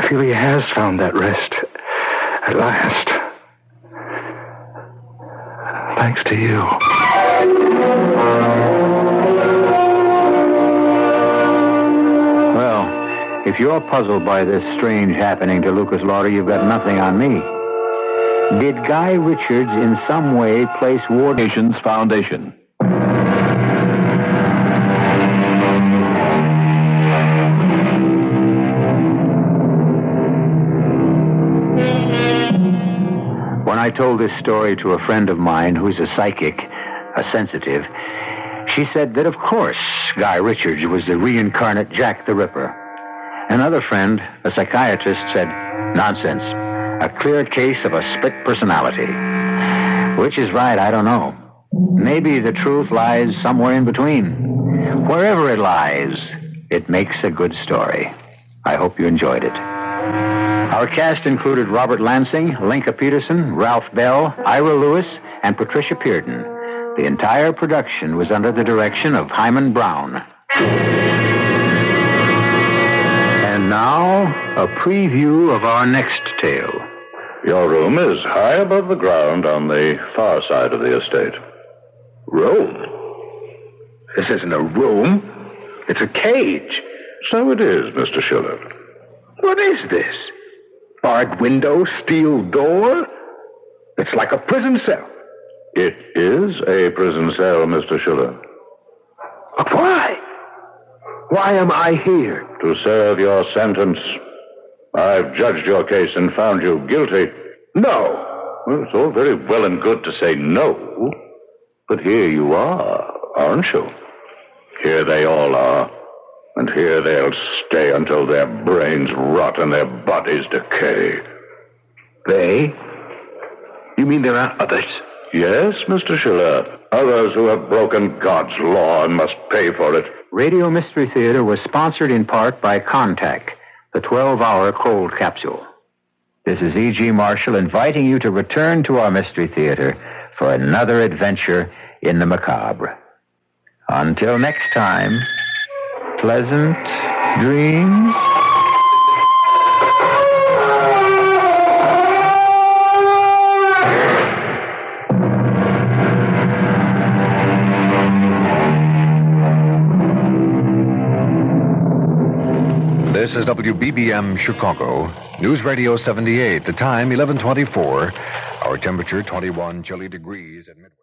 he has found that rest at last. Thanks to you. Well, if you're puzzled by this strange happening to Lucas Lauder, you've got nothing on me. Did Guy Richards in some way place War Nation's foundation? When I told this story to a friend of mine who's a psychic, a sensitive, she said that, of course, Guy Richards was the reincarnate Jack the Ripper. Another friend, a psychiatrist, said, nonsense, a clear case of a split personality. Which is right, I don't know. Maybe the truth lies somewhere in between. Wherever it lies, it makes a good story. I hope you enjoyed it. Our cast included Robert Lansing, Linka Peterson, Ralph Bell, Ira Lewis, and Patricia Pearden. The entire production was under the direction of Hyman Brown. And now, a preview of our next tale. Your room is high above the ground on the far side of the estate. Room? This isn't a room. It's a cage. So it is, Mr. Schiller. What is this? Barred window, steel door? It's like a prison cell. It is a prison cell, Mr. Schiller. But why? Why am I here? To serve your sentence. I've judged your case and found you guilty. No. Well, it's all very well and good to say no, but here you are, aren't you? Here they all are, and here they'll stay until their brains rot and their bodies decay. They? You mean there are others? Yes, Mr. Schiller. Others who have broken God's law and must pay for it. Radio Mystery Theater was sponsored in part by Contact, the 12-hour cold capsule. This is E.G. Marshall inviting you to return to our Mystery Theater for another adventure in the macabre. Until next time, pleasant dreams. This is WBBM Chicago, News Radio 78, the time 11:24, our temperature 21 chilly degrees at midway.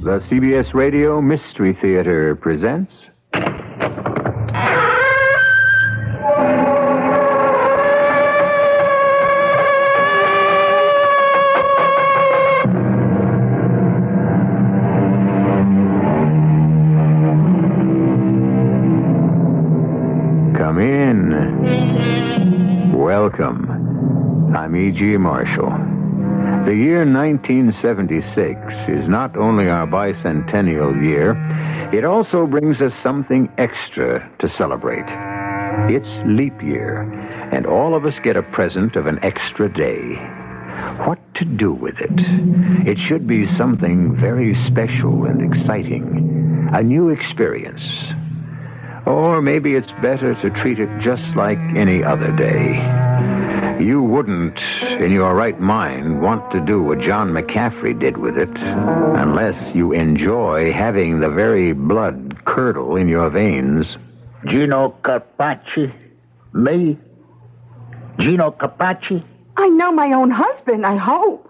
The CBS Radio Mystery Theater presents... Come in. Welcome. I'm E.G. Marshall. The year 1976 is not only our bicentennial year, it also brings us something extra to celebrate. It's leap year, and all of us get a present of an extra day. What to do with it? It should be something very special and exciting, a new experience. Or maybe it's better to treat it just like any other day. You wouldn't, in your right mind, want to do what John McCaffrey did with it, unless you enjoy having the very blood curdle in your veins. Gino Carpacci? Me? Gino Carpacci? I know my own husband, I hope.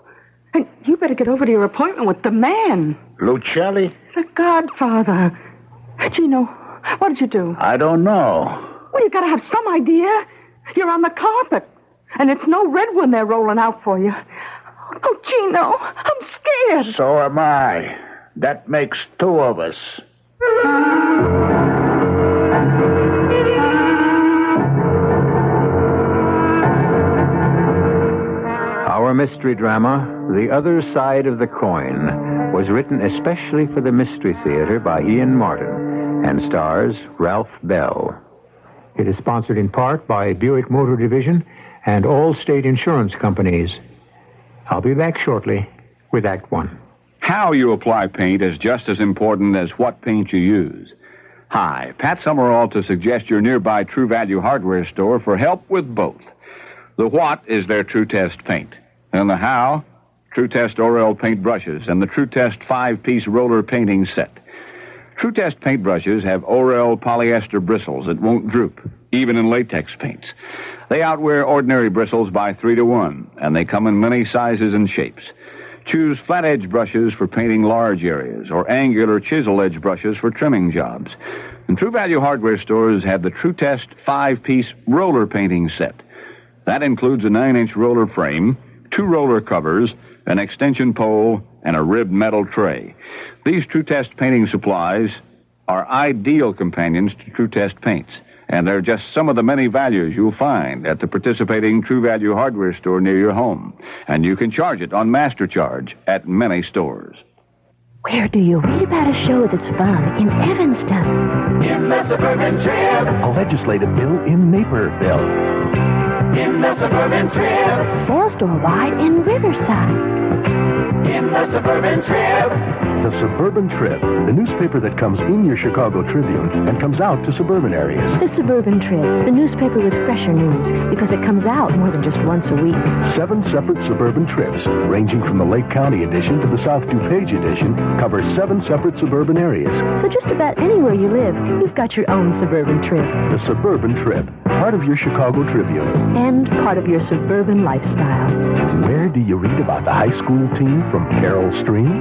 And you better get over to your appointment with the man. Lucelli? The Godfather. Gino, what did you do? I don't know. Well, you gotta have some idea. You're on the carpet. And it's no red one they're rolling out for you. Oh, Gino, I'm scared. So am I. That makes two of us. Our mystery drama, The Other Side of the Coin, was written especially for the Mystery Theater by Ian Martin and stars Ralph Bell. It is sponsored in part by Buick Motor Division and all state insurance companies. I'll be back shortly with Act One. How you apply paint is just as important as what paint you use. Hi, Pat Summerall to suggest your nearby True Value hardware store for help with both. The what is their True Test paint, and the how, True Test Orel paint brushes and the True Test 5-piece roller painting set. True Test paint brushes have Orel polyester bristles that won't droop, even in latex paints. They outwear ordinary bristles by 3 to 1, and they come in many sizes and shapes. Choose flat-edge brushes for painting large areas, or angular chisel-edge brushes for trimming jobs. And True Value hardware stores have the True Test 5-piece roller painting set. That includes a 9-inch roller frame, 2 roller covers, an extension pole, and a ribbed metal tray. These True Test painting supplies are ideal companions to True Test paints, And they're just some of the many values you'll find at the participating True Value hardware store near your home. And you can charge it on Master Charge at many stores. Where do you read about a show that's fun in Evanston? In the Suburban Trib. A legislative bill in Naperville. In the Suburban Trib. Sale store-wide in Riverside. In the Suburban Trib. The Suburban Trib, the newspaper that comes in your Chicago Tribune and comes out to suburban areas. The Suburban Trib, the newspaper with fresher news, because it comes out more than just once a week. 7 separate suburban trips, ranging from the Lake County edition to the South DuPage edition, cover 7 separate suburban areas. So just about anywhere you live, you've got your own Suburban Trib. The Suburban Trib, part of your Chicago Tribune. And part of your suburban lifestyle. Where do you read about the high school team from Carroll Stream?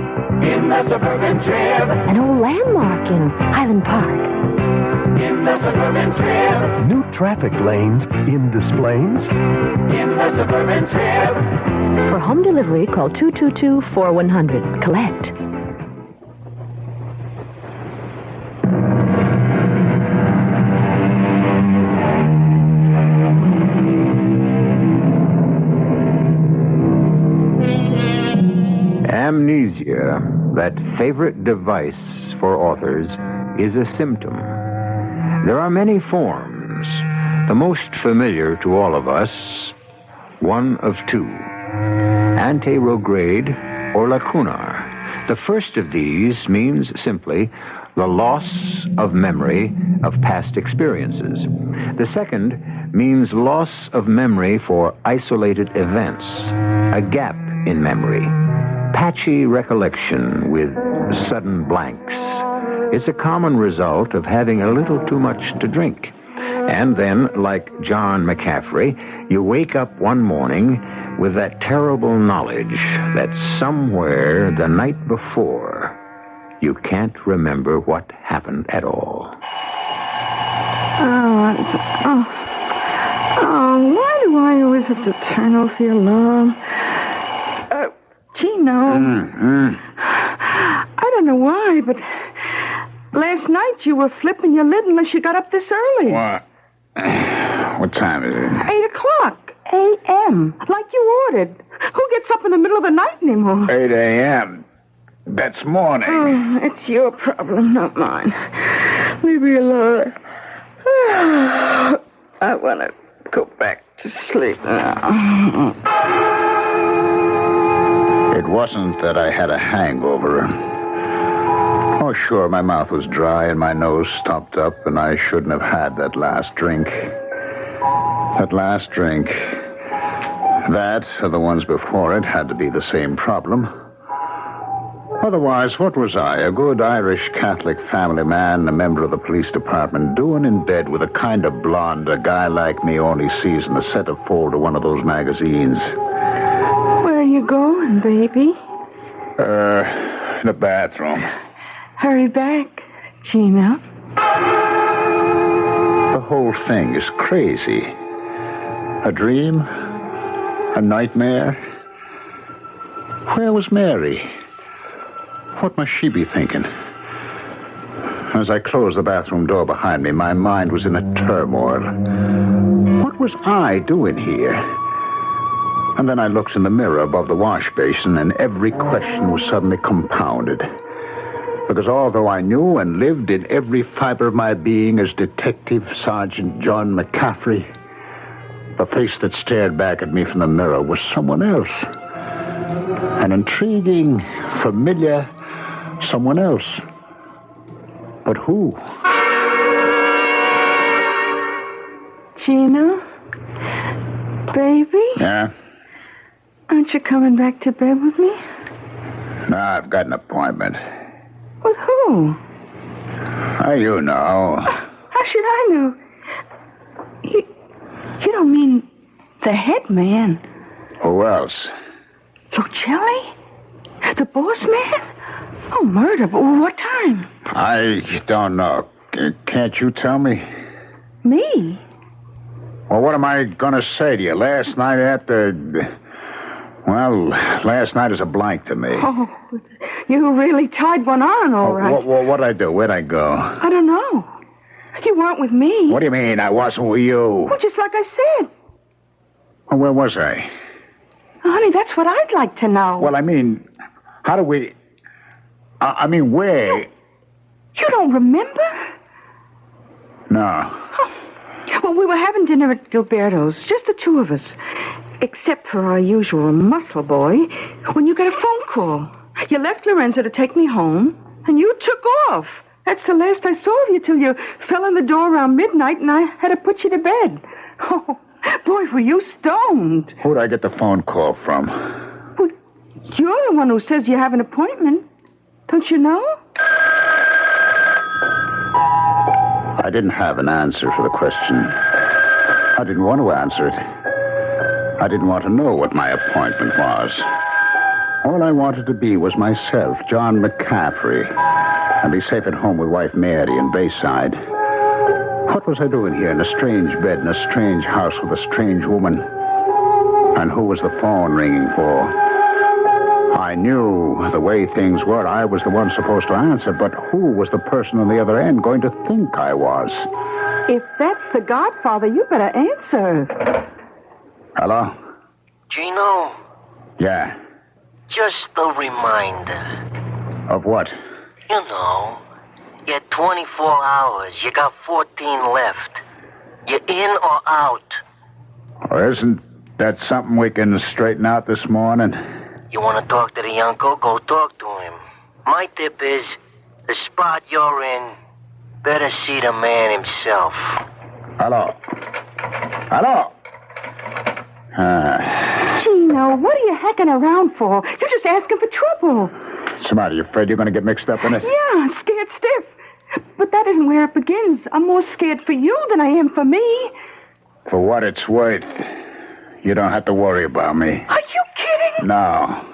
In the Suburban Trib. An old landmark in Highland Park. In the Suburban Trib. New traffic lanes in Des Plaines. In the Suburban Trib. For home delivery, call 222-4100. Collect. Amnesia, that favorite device for authors, is a symptom. There are many forms. The most familiar to all of us, one of 2, anterograde or lacunar. The first of these means simply the loss of memory of past experiences. The second means loss of memory for isolated events, a gap in memory. Patchy recollection with sudden blanks. It's a common result of having a little too much to drink. And then, like John McCaffrey, you wake up one morning with that terrible knowledge that somewhere the night before, you can't remember what happened at all. Why do I always have to turn off the alarm? Gino. I don't know why, but last night you were flipping your lid unless you got up this early. What? What time is it? 8 o'clock a.m., like you ordered. Who gets up in the middle of the night anymore? 8 a.m. That's morning. Oh, it's your problem, not mine. Leave me alone. I want to go back to sleep now. It wasn't that I had a hangover. Oh, sure, my mouth was dry and my nose stopped up, and I shouldn't have had that last drink. That last drink. That, or the ones before it, had to be the same problem. Otherwise, what was I, a good Irish Catholic family man, a member of the police department, doing in bed with a kind of blonde a guy like me only sees in the centerfold of one of those magazines? Where are you going, baby? In the bathroom. Hurry back, Gino. The whole thing is crazy. A dream? A nightmare? Where was Mary? What must she be thinking? As I closed the bathroom door behind me, my mind was in a turmoil. What was I doing here? And then I looked in the mirror above the wash basin, and every question was suddenly compounded. Because although I knew and lived in every fiber of my being as Detective Sergeant John McCaffrey, the face that stared back at me from the mirror was someone else. An intriguing, familiar someone else. But who? Gino? Baby? Yeah? Aren't you coming back to bed with me? No, I've got an appointment. With who? You know. How should I know? You don't mean the head man? Who else? Lucelli? The boss man? Oh, murder. But what time? I don't know. Can't you tell me? Me? Well, what am I going to say to you? Last night last night is a blank to me. Oh, you really tied one on, all right. What'd I do? Where'd I go? I don't know. You weren't with me. What do you mean I wasn't with you? Well, just like I said. Well, where was I? Honey, that's what I'd like to know. Well, I mean, how do we... I mean, where... You don't remember? No. Oh. Well, we were having dinner at Gilberto's, just the two of us. Except for our usual muscle boy, when you got a phone call. You left Lorenzo to take me home, and you took off. That's the last I saw of you till you fell in the door around midnight, and I had to put you to bed. Oh, boy, were you stoned. Who'd I get the phone call from? Well, you're the one who says you have an appointment. Don't you know? I didn't have an answer for the question. I didn't want to answer it. I didn't want to know what my appointment was. All I wanted to be was myself, John McCaffrey, and be safe at home with wife Mary in Bayside. What was I doing here in a strange bed in a strange house with a strange woman? And who was the phone ringing for? I knew the way things were. I was the one supposed to answer, but who was the person on the other end going to think I was? If that's the Godfather, you better answer. Hello? Gino? Yeah. Just a reminder. Of what? You know, you had 24 hours. You got 14 left. You in or out? Well, isn't that something we can straighten out this morning? You want to talk to the uncle? Go talk to him. My tip is, the spot you're in, better see the man himself. Hello? Hello? Gino, what are you hacking around for? You're just asking for trouble. What's the matter? You afraid you're going to get mixed up in it? Yeah, scared stiff. But that isn't where it begins. I'm more scared for you than I am for me. For what it's worth, you don't have to worry about me. Are you kidding? No.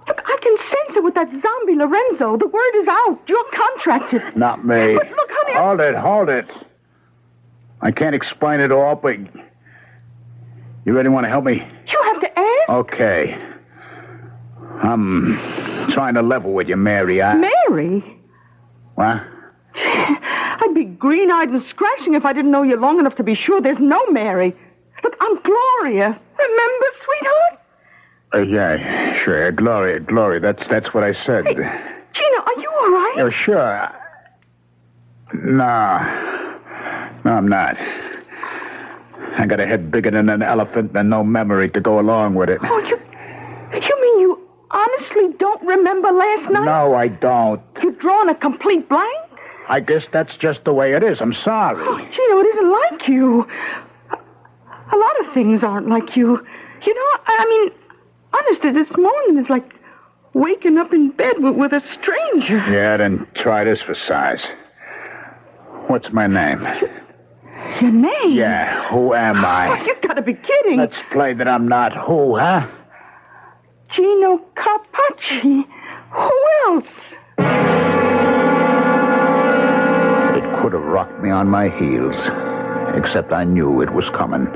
Look, I can sense it with that zombie Lorenzo. The word is out. You're contracted. Not me. But look, honey... Hold it. I can't explain it all, but... You really want to help me? You have to ask? Okay. I'm trying to level with you, Mary. Mary? What? I'd be green-eyed and scratching if I didn't know you long enough to be sure there's no Mary. Look, I'm Gloria. Remember, sweetheart? Yeah, sure. Gloria. That's what I said. Hey, Gina, are you all right? Yeah, sure. No, I'm not. I got a head bigger than an elephant and no memory to go along with it. Oh, you mean you honestly don't remember last night? No, I don't. You've drawn a complete blank? I guess that's just the way it is. I'm sorry. Oh, Gino, it isn't like you. A lot of things aren't like you. You know, I mean, honestly, this morning is like waking up in bed with a stranger. Yeah, then try this for size. What's my name? Your name? Yeah, who am I? Oh, you've got to be kidding. Let's play that I'm not who, huh? Gino Carpacci. Who else? It could have rocked me on my heels, except I knew it was coming.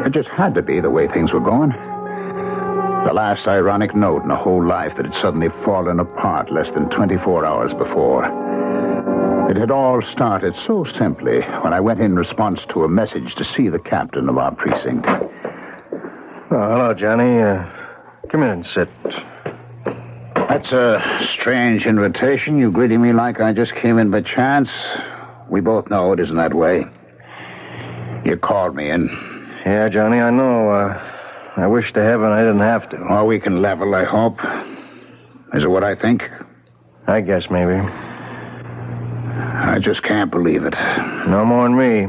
It just had to be the way things were going. The last ironic note in a whole life that had suddenly fallen apart less than 24 hours before. It had all started so simply when I went in response to a message to see the captain of our precinct. Oh, hello, Johnny. Come in and sit. That's a strange invitation. You greeting me like I just came in by chance. We both know it isn't that way. You called me in. Yeah, Johnny, I know. I wish to heaven I didn't have to. Well, we can level, I hope. Is it what I think? I guess maybe. I just can't believe it. No more than me.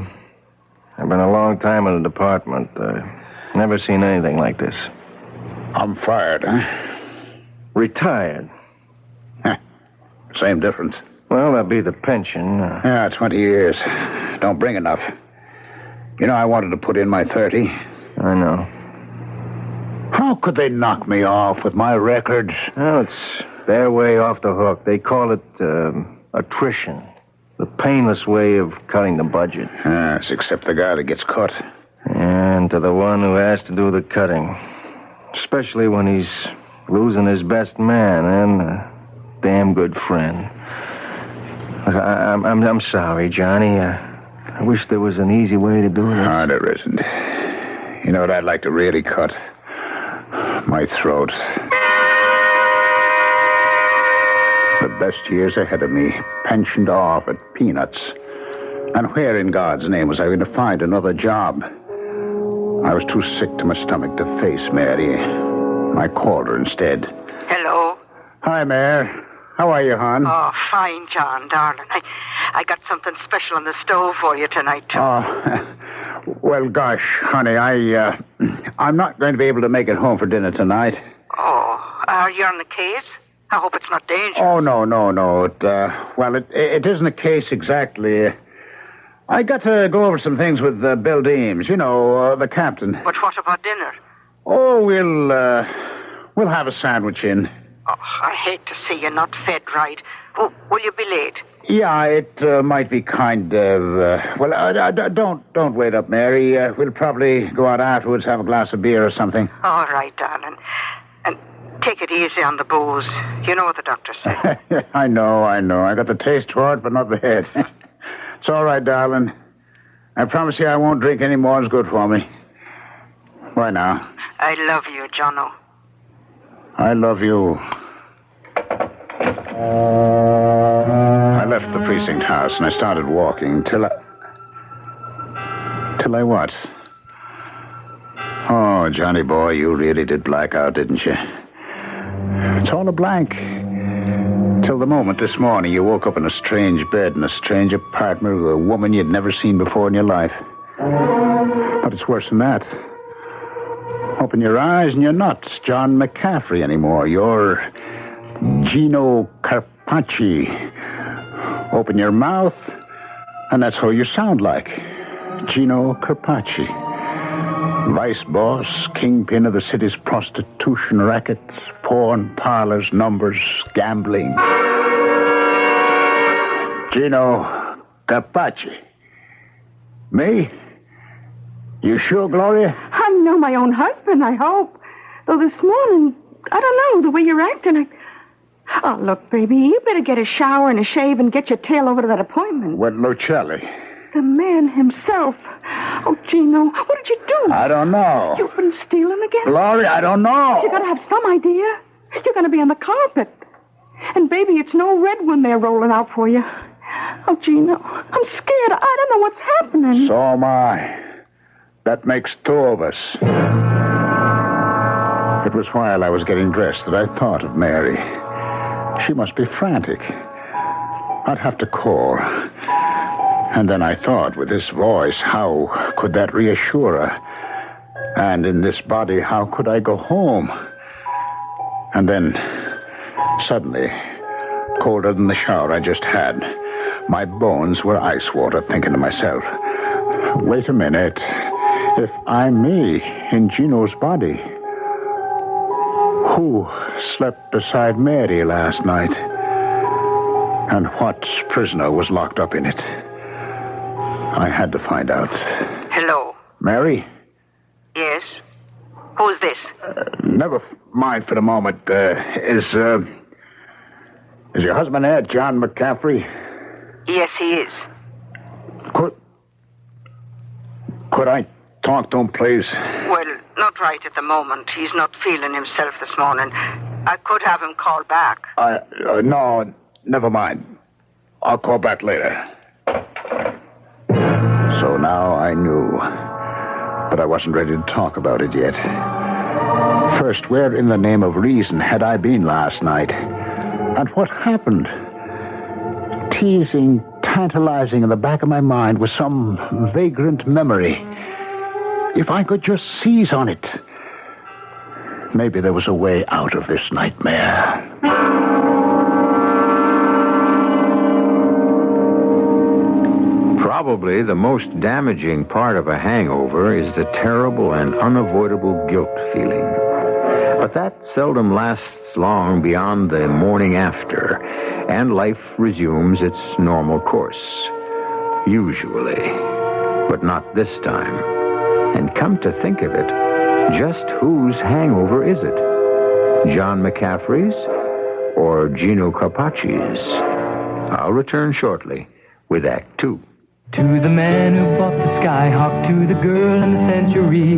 I've been a long time in the department. Never seen anything like this. I'm fired, huh? Retired. Same difference. Well, that'll be the pension. Yeah, 20 years. Don't bring enough. You know, I wanted to put in my 30. I know. How could they knock me off with my record? Well, it's their way off the hook. They call it attrition. The painless way of cutting the budget. Yes, except the guy that gets cut. And to the one who has to do the cutting. Especially when he's losing his best man and a damn good friend. I'm sorry, Johnny. I wish there was an easy way to do this. No, there isn't. You know what I'd like to really cut? My throat. The best years ahead of me, pensioned off at peanuts. And where in God's name was I going to find another job? I was too sick to my stomach to face Mary. I called her instead. Hello? Hi, Mare. How are you, hon? Oh, fine, John, darling. I got something special on the stove for you tonight, too. Oh, well, gosh, honey, I'm not going to be able to make it home for dinner tonight. Oh, are you on the case? I hope it's not dangerous. Oh, no. It isn't a case exactly. I got to go over some things with Bill Deems, the captain. But what about dinner? Oh, we'll have a sandwich in. Oh, I hate to see you not fed right. Will you be late? Yeah, it might be kind of... don't wait up, Mary. We'll probably go out afterwards, have a glass of beer or something. All right, darling. And take it easy on the booze. You know what the doctor said. I know. I got the taste for it, but not the head. It's all right, darling. I promise you I won't drink any more. It's good for me. Bye now. I love you, Jono. I love you. I left the precinct house and I started walking till I what? Oh, Johnny boy, you really did black out, didn't you? It's all a blank. Till the moment this morning you woke up in a strange bed in a strange apartment with a woman you'd never seen before in your life. But it's worse than that. Open your eyes and you're not John McCaffrey anymore. You're Gino Carpacci. Open your mouth and that's how you sound like. Gino Carpacci. Vice boss, kingpin of the city's prostitution rackets, porn parlors, numbers, gambling. Gino Carpacci. Me? You sure, Gloria? I'm not my own husband, I hope. Though this morning, I don't know, the way you're acting, Oh, look, baby, you better get a shower and a shave and get your tail over to that appointment. With Lucelli. The man himself. Oh, Gino, what did you do? I don't know. You've been stealing again? Gloria, I don't know. You gotta have some idea. You're gonna be on the carpet. And, baby, it's no red one they're rolling out for you. Oh, Gino, I'm scared. I don't know what's happening. So am I. That makes two of us. It was while I was getting dressed that I thought of Mary. She must be frantic. I'd have to call. And then I thought, with this voice, how could that reassure her? And in this body, how could I go home? And then, suddenly, colder than the shower I just had, my bones were ice water, thinking to myself, wait a minute. If I'm me in Gino's body, who slept beside Mary last night? And what prisoner was locked up in it? I had to find out. Hello? Mary? Yes? Who's this? Never mind for the moment. Is your husband there, John McCaffrey? Yes, he is. Could I talk to him, please? Well, not right at the moment. He's not feeling himself this morning. I could have him call back. No, never mind. I'll call back later. So now I knew. But I wasn't ready to talk about it yet. First, where in the name of reason had I been last night? And what happened? Teasing, tantalizing in the back of my mind was some vagrant memory. If I could just seize on it, maybe there was a way out of this nightmare. Probably the most damaging part of a hangover is the terrible and unavoidable guilt feeling. But that seldom lasts long beyond the morning after, and life resumes its normal course. Usually. But not this time. And come to think of it, just whose hangover is it? John McCaffrey's or Gino Carpacci's? I'll return shortly with Act 2. To the man who bought the Skyhawk, to the girl in the Century,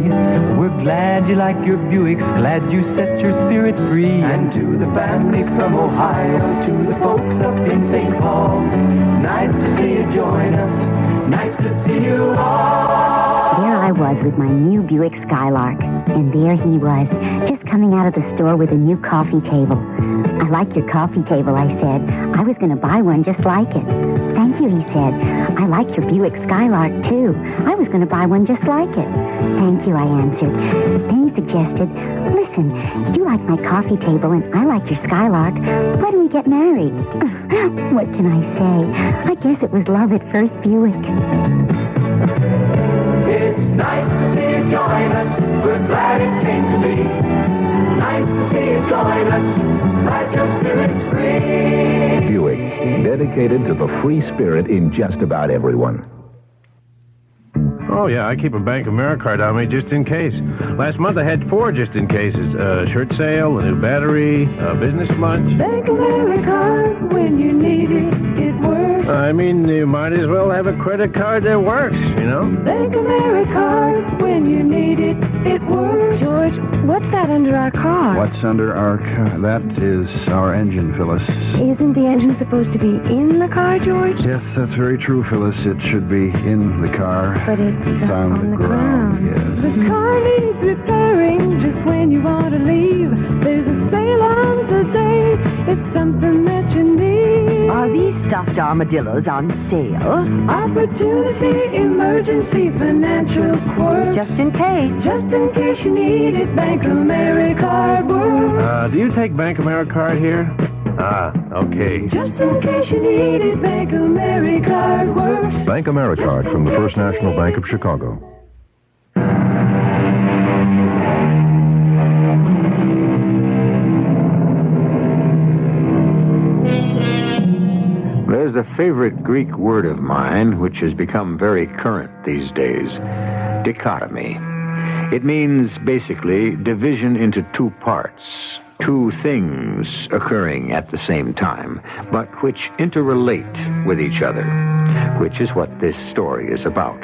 we're glad you like your Buicks, glad you set your spirit free. And to the family from Ohio, to the folks up in St. Paul, nice to see you join us, nice to see you all. There I was with my new Buick Skylark, and there he was, just coming out of the store with a new coffee table. I like your coffee table, I said. I was going to buy one just like it. Thank you, he said. I like your Buick Skylark, too. I was going to buy one just like it. Thank you, I answered. Then he suggested, listen, you like my coffee table and I like your Skylark. Why don't we get married? What can I say? I guess it was love at first Buick. It's nice to see you join us. We're glad it came to be. Nice to see you join us. Let your spirits free. Buick, dedicated to the free spirit in just about everyone. Oh, yeah, I keep a Bank of America card on me just in case. Last month I had 4 just in cases. Shirt sale, a new battery, business lunch. Bank of America, when you need it, it works. I mean, you might as well have a credit card that works, you know? Bank of America, when you need it, it works. George, what's that under our car? What's under our car? That is our engine, Phyllis. Isn't the engine supposed to be in the car, George? Yes, that's very true, Phyllis. It should be in the car. But it's on the ground. Yes. The car needs repairing just when you want to leave. There's a sale on today. It's something that you need. Are these stuffed armadillos on sale? Opportunity, emergency, financial quirk. Just in case you need it, Bank of America works. Do you take Bank of America card here? Ah, okay. Just in case you need it, Bank of America works. Bank AmeriCard from the First National Bank of Chicago. There's a favorite Greek word of mine which has become very current these days. Dichotomy. It means basically division into 2 parts. 2 things occurring at the same time, but which interrelate with each other, which is what this story is about.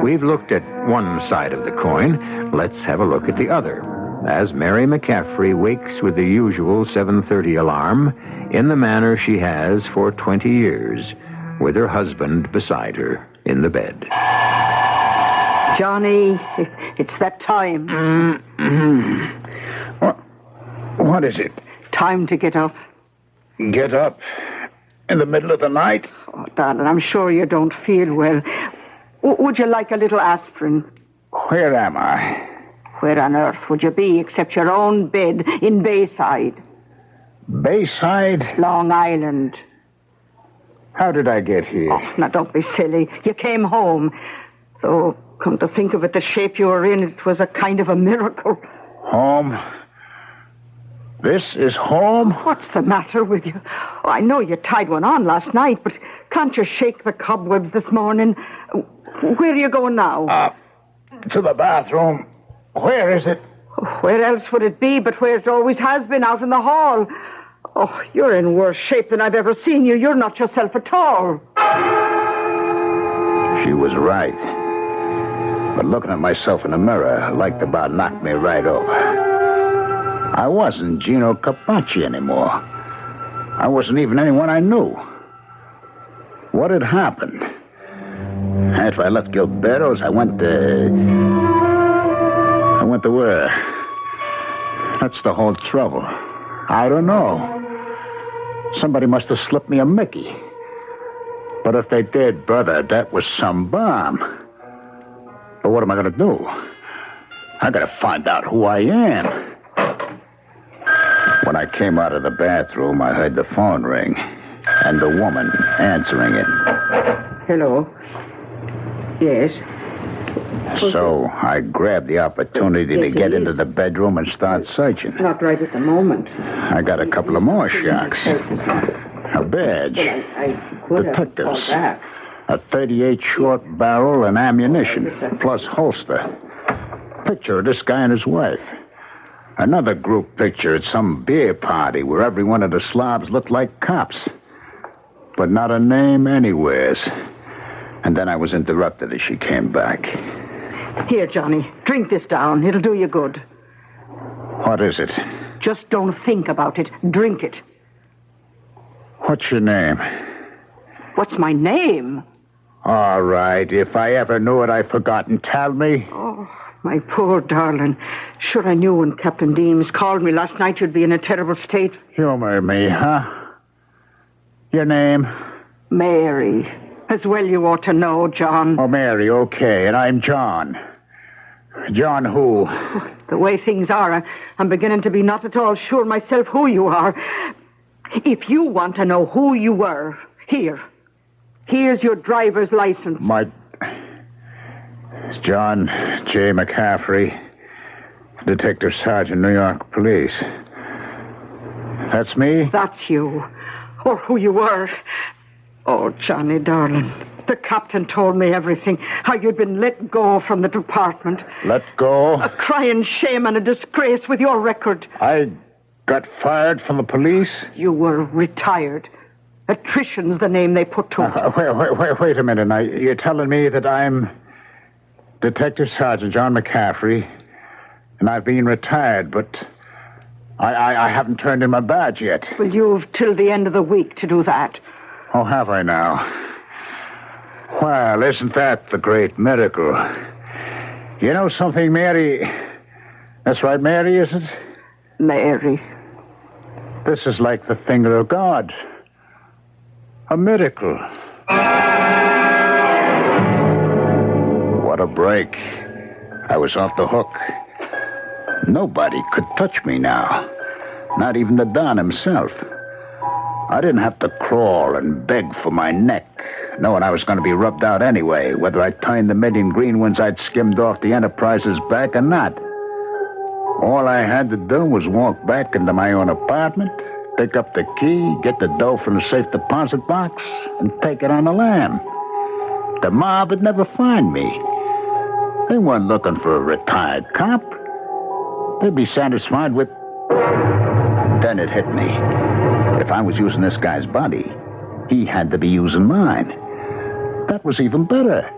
We've looked at one side of the coin. Let's have a look at the other. As Mary McCaffrey wakes with the usual 7:30 alarm, in the manner she has for 20 years, with her husband beside her in the bed. Johnny, it's that time. What is it? Time to get up. Get up? In the middle of the night? Oh, darling, I'm sure you don't feel well. Would you like a little aspirin? Where am I? Where on earth would you be except your own bed in Bayside? Bayside? Long Island. How did I get here? Oh, now, don't be silly. You came home. Though, come to think of it, the shape you were in, it was a kind of a miracle. Home? This is home? What's the matter with you? Oh, I know you tied one on last night, but can't you shake the cobwebs this morning? Where are you going now? To the bathroom. Where is it? Where else would it be but where it always has been, out in the hall? Oh, you're in worse shape than I've ever seen you. You're not yourself at all. She was right. But looking at myself in the mirror liked about knocked me right over. I wasn't Gino Carpacci anymore. I wasn't even anyone I knew. What had happened? After I left Gilberto's, I went to where? That's the whole trouble. I don't know. Somebody must have slipped me a Mickey. But if they did, brother, that was some bomb. But what am I going to do? I got to find out who I am. When I came out of the bathroom, I heard the phone ring, and the woman answering it. Hello. Yes. So I grabbed the opportunity to get into the bedroom and start searching. Not right at the moment. I got a couple of more shocks. A badge. Detectives. A .38 short barrel and ammunition, plus holster. Picture of this guy and his wife. Another group picture at some beer party where every one of the slobs looked like cops. but not a name anywheres. And then I was interrupted as she came back. Here, Johnny, drink this down. It'll do you good. What is it? Just don't think about it. Drink it. What's your name? What's my name? All right. If I ever knew it, I've forgotten. Tell me. Oh, my poor darling. Sure, I knew when Captain Deems called me last night you'd be in a terrible state. Humor me, huh? Your name? Mary. As well you ought to know, John. Oh, Mary, okay. And I'm John. John who? The way things are, I'm beginning to be not at all sure myself who you are. If you want to know who you were, here's your driver's license. It's John J. McCaffrey, Detective Sergeant, New York Police. That's me? That's you. Or who you were. Oh, Johnny, darling. The captain told me everything. How you'd been let go from the department. Let go? A crying shame and a disgrace with your record. I got fired from the police? You were retired. Attrition's the name they put to it. Wait a minute. Now, you're telling me that I'm Detective Sergeant John McCaffrey, and I've been retired, but I haven't turned in my badge yet. Well, you've till the end of the week to do that. Oh, have I now? Well, isn't that the great miracle? You know something, Mary? That's right, Mary, is it? Mary. This is like the finger of God. A miracle. What a break. I was off the hook. Nobody could touch me now. Not even the Don himself. I didn't have to crawl and beg for my neck, knowing I was going to be rubbed out anyway, whether I timed the million green ones I'd skimmed off the Enterprise's back or not. All I had to do was walk back into my own apartment, pick up the key, get the dough from the safe deposit box, and take it on the lam. The mob would never find me. They weren't looking for a retired cop. They'd be satisfied with... Then it hit me. If I was using this guy's body, he had to be using mine. That was even better.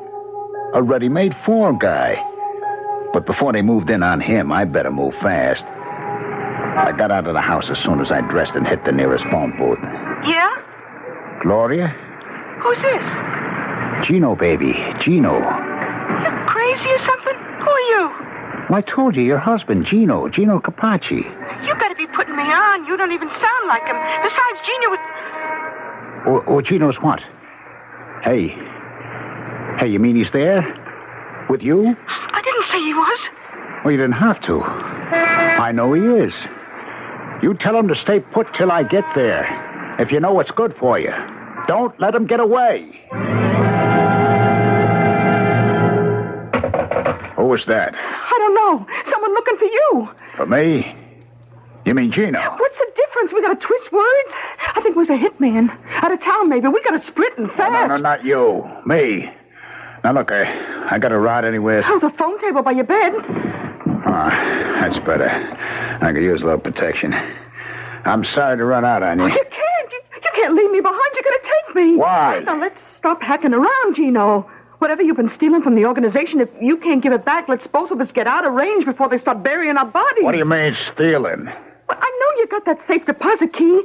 A ready-made fall guy. But before they moved in on him, I better move fast. I got out of the house as soon as I dressed and hit the nearest phone booth. Yeah? Gloria? Who's this? Gino, baby. Gino. You crazy or something? Who are you? Well, I told you, your husband, Gino Carpacci. You gotta be putting me on. You don't even sound like him. Besides, Gino was... Oh, Gino's what? Hey, you mean he's there? With you? I didn't say he was. Well, you didn't have to. I know he is. You tell him to stay put till I get there. If you know what's good for you. Don't let him get away. Who was that? I don't know. Someone looking for you. For me? You mean Gino? What's the difference? We gotta twist words? I think it was a hitman. Out of town, maybe. We gotta sprint and fast. No, not you. Me. Now, look, I got a ride anywhere. Oh, the phone table by your bed. That's better. I could use a little protection. I'm sorry to run out on you. Oh, you can't. You can't leave me behind. You're gonna take me. Why? Now, let's stop hacking around, Gino. Whatever you've been stealing from the organization, if you can't give it back, let's both of us get out of range before they start burying our bodies. What do you mean, stealing? Well, I know you got that safe deposit key.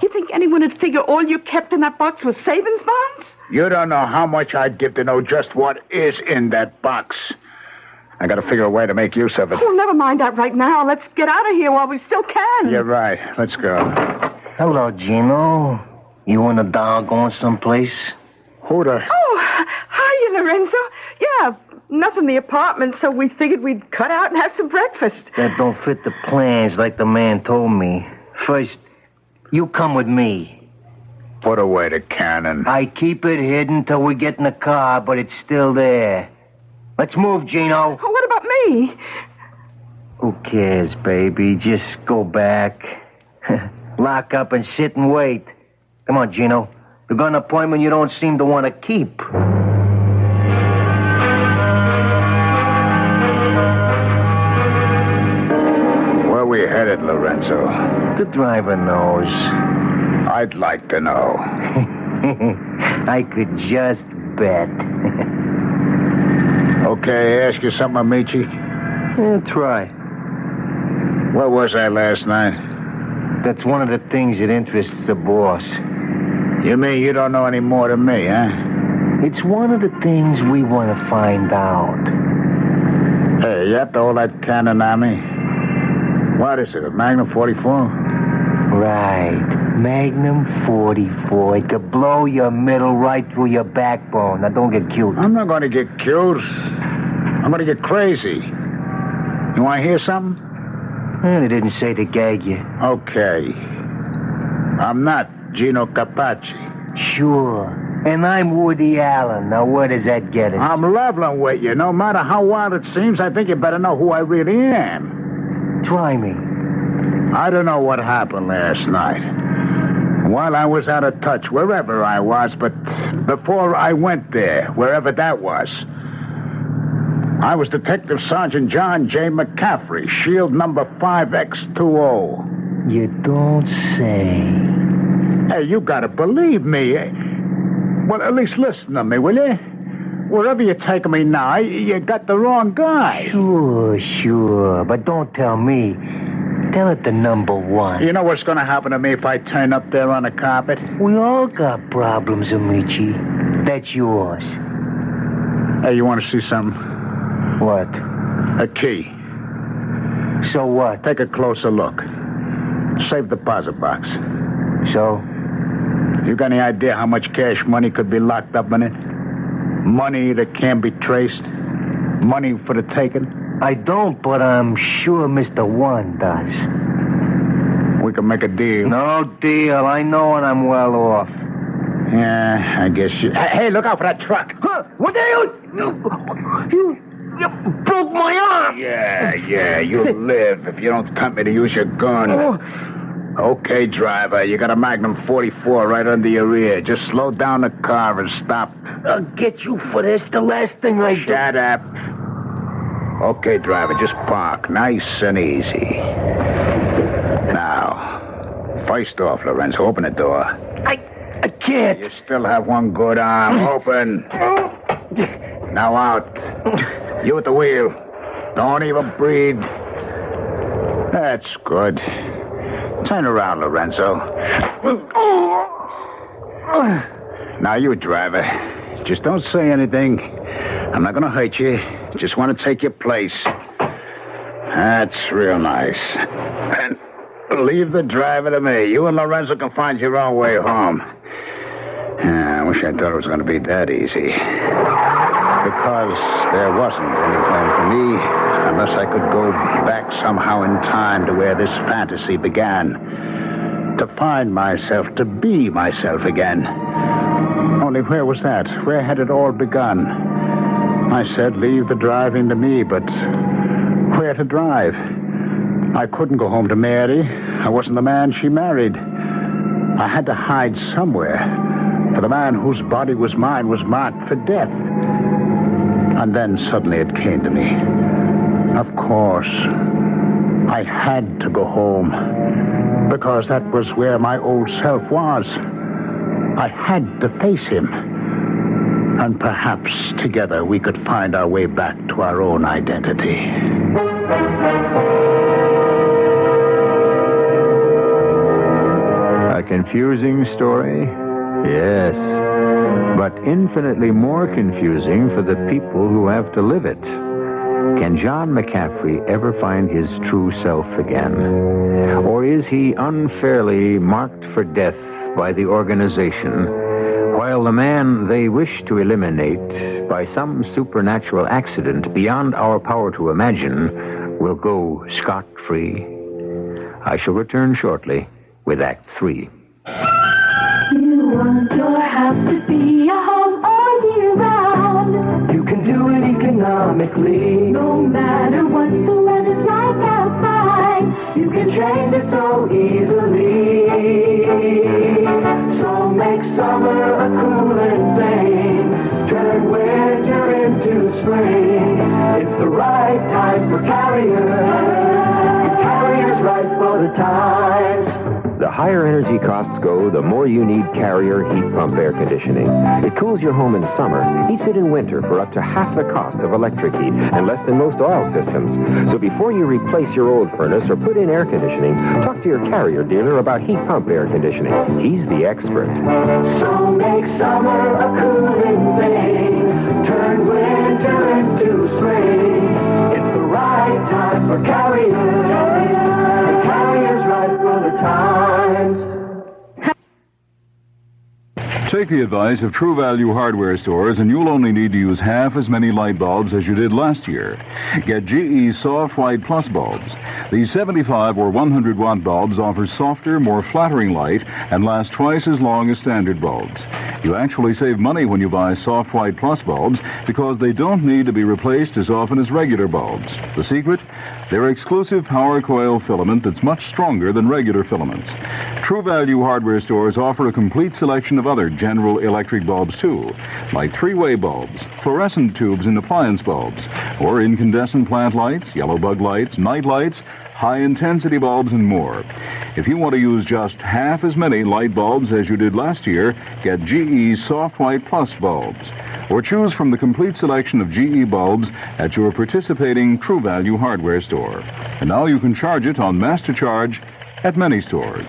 You think anyone would figure all you kept in that box was savings bonds? You don't know how much I'd give to know just what is in that box. I gotta figure a way to make use of it. Oh, never mind that right now. Let's get out of here while we still can. You're right. Let's go. Hello, Gino. You and the dog going someplace? Who the... Oh, hiya, Lorenzo. Yeah, nothing in the apartment, so we figured we'd cut out and have some breakfast. That don't fit the plans like the man told me. First, you come with me. Put away the cannon. I keep it hidden till we get in the car, but it's still there. Let's move, Gino. What about me? Who cares, baby? Just go back. Lock up and sit and wait. Come on, Gino. You got an appointment you don't seem to want to keep. Where are we headed, Lorenzo? The driver knows. I'd like to know. I could just bet. Okay, ask you something, Amici? Yeah, try. Where was I last night? That's one of the things that interests the boss. You mean you don't know any more than me, huh? It's one of the things we want to find out. Hey, you have to hold that cannon on me? What is it, a Magnum 44? Right. Magnum 44. It could blow your middle right through your backbone. Now, don't get cute. I'm not going to get cute. I'm going to get crazy. You want to hear something? They didn't say to gag you. Okay. I'm not Gino Carpacci. Sure. And I'm Woody Allen. Now, where does that get us? I'm leveling with you. No matter how wild it seems, I think you better know who I really am. Try me. I don't know what happened last night. While I was out of touch, wherever I was, but before I went there, wherever that was, I was Detective Sergeant John J. McCaffrey, shield number 5X20. You don't say. Hey, you gotta believe me. Well, at least listen to me, will you? Wherever you're taking me now, you got the wrong guy. Sure. But don't tell me. Tell it to number one. You know what's gonna happen to me if I turn up there on the carpet? We all got problems, Amici. That's yours. Hey, you want to see something? What? A key. So what? Take a closer look. Safe deposit box. So? You got any idea how much cash money could be locked up in it? Money that can't be traced? Money for the taking? I don't, but I'm sure Mr. One does. We can make a deal. No deal. I know and I'm well off. Yeah, I guess you... Hey, look out for that truck. Huh? What the hell? You broke my arm. Yeah, you'll live if you don't tempt me to use your gun. Oh. Okay, driver, you got a Magnum 44 right under your ear. Just slow down the car and stop. I'll get you for this. The last thing I do. Shut up. Okay, driver, just park. Nice and easy. Now, first off, Lorenzo, open the door. I can't. You still have one good arm. Open. Now out. You at the wheel. Don't even breathe. That's good. Turn around, Lorenzo. Now, you, driver. Just don't say anything. I'm not going to hurt you. Just want to take your place. That's real nice. And leave the driver to me. You and Lorenzo can find your own way home. I wish I thought it was going to be that easy. Because there wasn't any plan for me unless I could go back somehow in time to where this fantasy began. To find myself, to be myself again. Only where was that? Where had it all begun? I said, leave the driving to me, but where to drive? I couldn't go home to Mary. I wasn't the man she married. I had to hide somewhere, for the man whose body was mine was marked for death. And then suddenly it came to me. Of course, I had to go home, because that was where my old self was. I had to face him. And perhaps together we could find our way back to our own identity. A confusing story? Yes. But infinitely more confusing for the people who have to live it. Can John McCaffrey ever find his true self again? Or is he unfairly marked for death by the organization, while the man they wish to eliminate by some supernatural accident beyond our power to imagine will go scot-free? I shall return shortly with Act 3. You want your house to be a home all year round. You can do it economically. No matter what the weather's like outside, You can change it so easily. So make summer a cool and sane. Turn winter into spring. It's the right time for Carrier. Carrier's right for the times. The higher energy costs go, the more you need Carrier heat pump air conditioning. It cools your home in summer, heats it in winter for up to half the cost of electric heat and less than most oil systems. So before you replace your old furnace or put in air conditioning, talk to your Carrier dealer about heat pump air conditioning. He's the expert. So make summer a cooling thing. Turn winter into spring. It's the right time for Carrier. And Carrier's right for the times. Take the advice of True Value hardware stores, and you'll only need to use half as many light bulbs as you did last year. Get GE Soft White Plus bulbs. These 75 or 100-watt bulbs offer softer, more flattering light and last twice as long as standard bulbs. You actually save money when you buy Soft White Plus bulbs because they don't need to be replaced as often as regular bulbs. The secret? Their exclusive power coil filament that's much stronger than regular filaments. True Value hardware stores offer a complete selection of other General Electric bulbs, too, like three-way bulbs, fluorescent tubes in appliance bulbs, or incandescent plant lights, yellow bug lights, night lights, high-intensity bulbs, and more. If you want to use just half as many light bulbs as you did last year, get GE Soft White Plus bulbs. Or choose from the complete selection of GE bulbs at your participating True Value hardware store. And now you can charge it on Master Charge at many stores.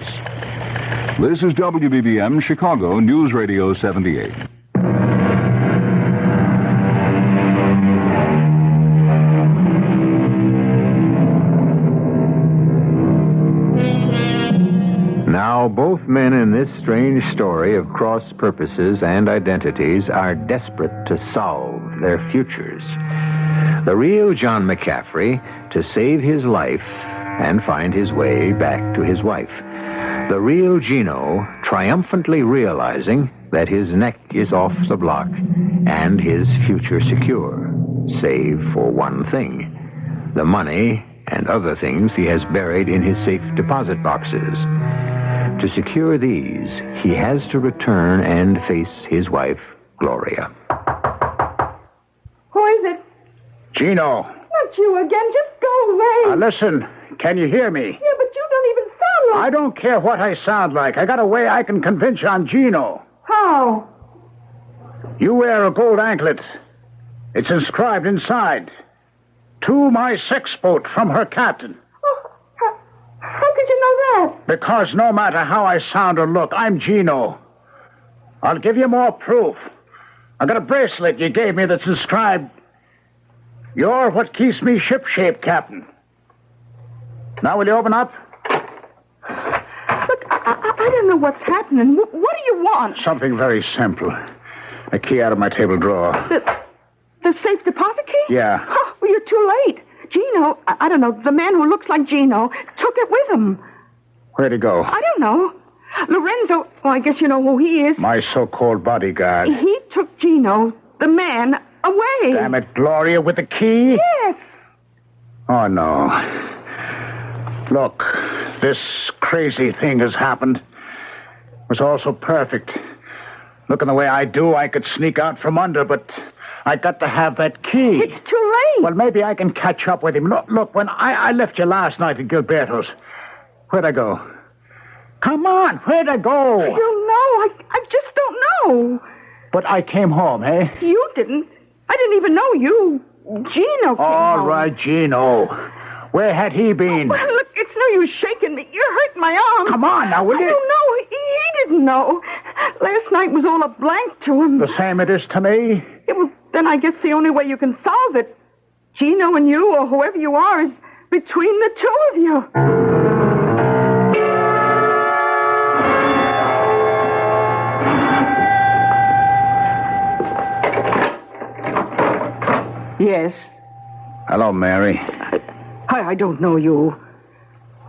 This is WBBM Chicago News Radio 78. Now, both men in this strange story of cross purposes and identities are desperate to solve their futures. The real John McCaffrey to save his life and find his way back to his wife. The real Gino triumphantly realizing that his neck is off the block and his future secure, save for one thing: the money and other things he has buried in his safe deposit boxes. To secure these, he has to return and face his wife, Gloria. Who is it? Gino. Not you again. Just go away. Listen, can you hear me? Yeah, but you don't even sound like... I don't care what I sound like. I got a way I can convince you on Gino. How? You wear a gold anklet. It's inscribed inside. To my sex boat from her captain. How could you know that? Because no matter how I sound or look, I'm Gino. I'll give you more proof. I got a bracelet you gave me that's inscribed, "You're what keeps me shipshape, Captain." Now will you open up? Look, I don't know what's happening. What do you want? Something very simple. A key out of my table drawer. The safe deposit key? Yeah. Oh, well, you're too late. Gino, I don't know, the man who looks like Gino took it with him. Where'd he go? I don't know. Lorenzo, well, I guess you know who he is. My so-called bodyguard. He took Gino, the man, away. Damn it, Gloria, with the key? Yes. Oh, no. Look, this crazy thing has happened. It was all so perfect. Looking the way I do, I could sneak out from under, but I got to have that key. It's too late. Well, maybe I can catch up with him. Look, when I left you last night at Gilberto's, where'd I go? Come on, where'd I go? I don't know. I just don't know. But I came home, eh? You didn't. I didn't even know you. Gino came All home. right, Gino. Where had he been? Well, look, it's no use shaking me. You're hurting my arm. Come on now, will you? I don't know. He didn't know. Last night was all a blank to him. The same it is to me. Well, then I guess the only way you can solve it, Gino and you, or whoever you are, is between the two of you. Yes. Hello, Mary. I don't know you.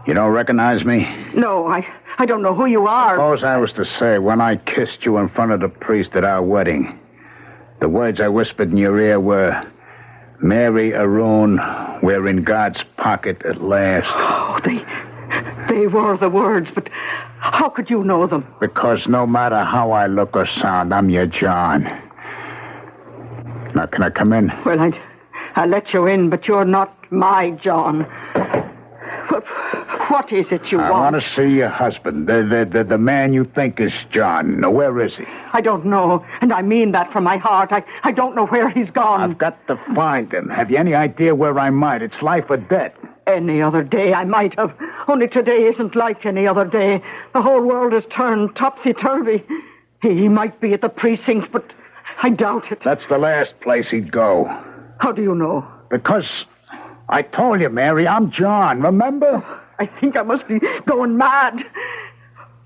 You don't recognize me? No, I don't know who you are. Suppose I was to say, when I kissed you in front of the priest at our wedding, the words I whispered in your ear were, "Mary Arun, we're in God's pocket at last." Oh, they were the words, but how could you know them? Because no matter how I look or sound, I'm your John. Now, can I come in? Well, I'll let you in, but you're not my John. What is it you I want? want to see your husband, the man you think is John. Now, where is he? I don't know, and I mean that from my heart. I don't know where he's gone. I've got to find him. Have you any idea where I might? It's life or death. Any other day I might have. Only today isn't like any other day. The whole world has turned topsy-turvy. He might be at the precinct, but I doubt it. That's the last place he'd go. How do you know? Because I told you, Mary, I'm John, remember? I think I must be going mad.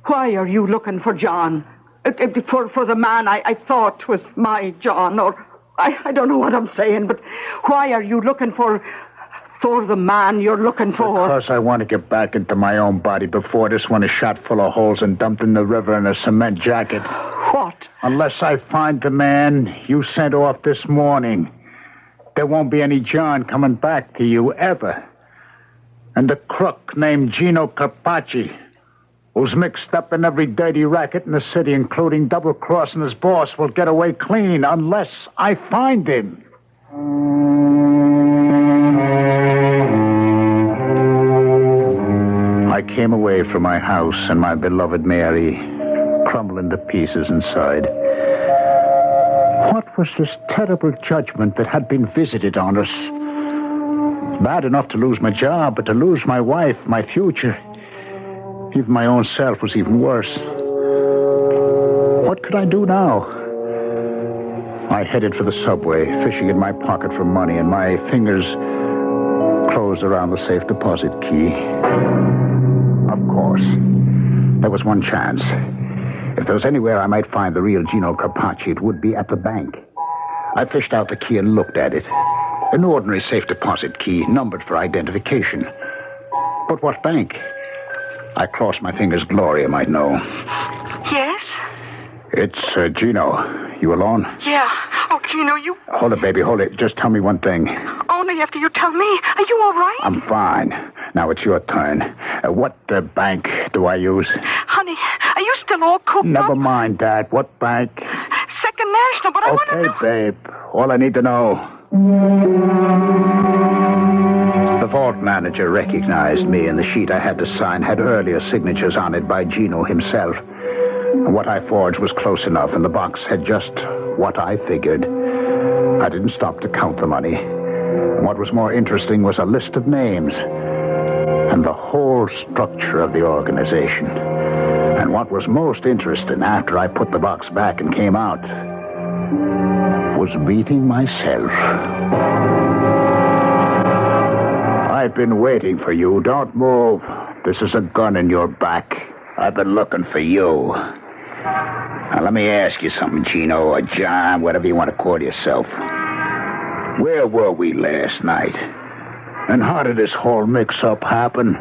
Why are you looking for John? For the man I thought was my John, or I don't know what I'm saying, but why are you looking for the man you're looking for? Because I want to get back into my own body before this one is shot full of holes and dumped in the river in a cement jacket. What? Unless I find the man you sent off this morning, there won't be any John coming back to you ever. And the crook named Gino Carpacci, who's mixed up in every dirty racket in the city, including double-crossing his boss, will get away clean unless I find him. I came away from my house and my beloved Mary, crumbling to pieces inside. What was this terrible judgment that had been visited on us? Bad enough to lose my job, but to lose my wife, my future, even my own self was even worse. What could I do now? I headed for the subway, fishing in my pocket for money, and my fingers closed around the safe deposit key. Of course, there was one chance. If there was anywhere I might find the real Gino Carpacci, it would be at the bank. I fished out the key and looked at it. An ordinary safe deposit key, numbered for identification. But what bank? I crossed my fingers. Gloria might know. Yes? It's Gino. You alone? Yeah. Oh, Gino, you... Hold it, baby, hold it. Just tell me one thing. Only after you tell me. Are you all right? I'm fine. Now it's your turn. What bank do I use? Honey, are you still all cooped up? Never mind that. What bank? Second National, but I want to know... Okay, babe. All I need to know. The vault manager recognized me, and the sheet I had to sign had earlier signatures on it by Gino himself. What I forged was close enough, and the box had just what I figured. I didn't stop to count the money. What was more interesting was a list of names and the whole structure of the organization. And what was most interesting after I put the box back and came out was meeting myself. I've been waiting for you. Don't move. This is a gun in your back. I've been looking for you. Now, let me ask you something, Gino, or John, whatever you want to call yourself. Where were we last night? And how did this whole mix-up happen?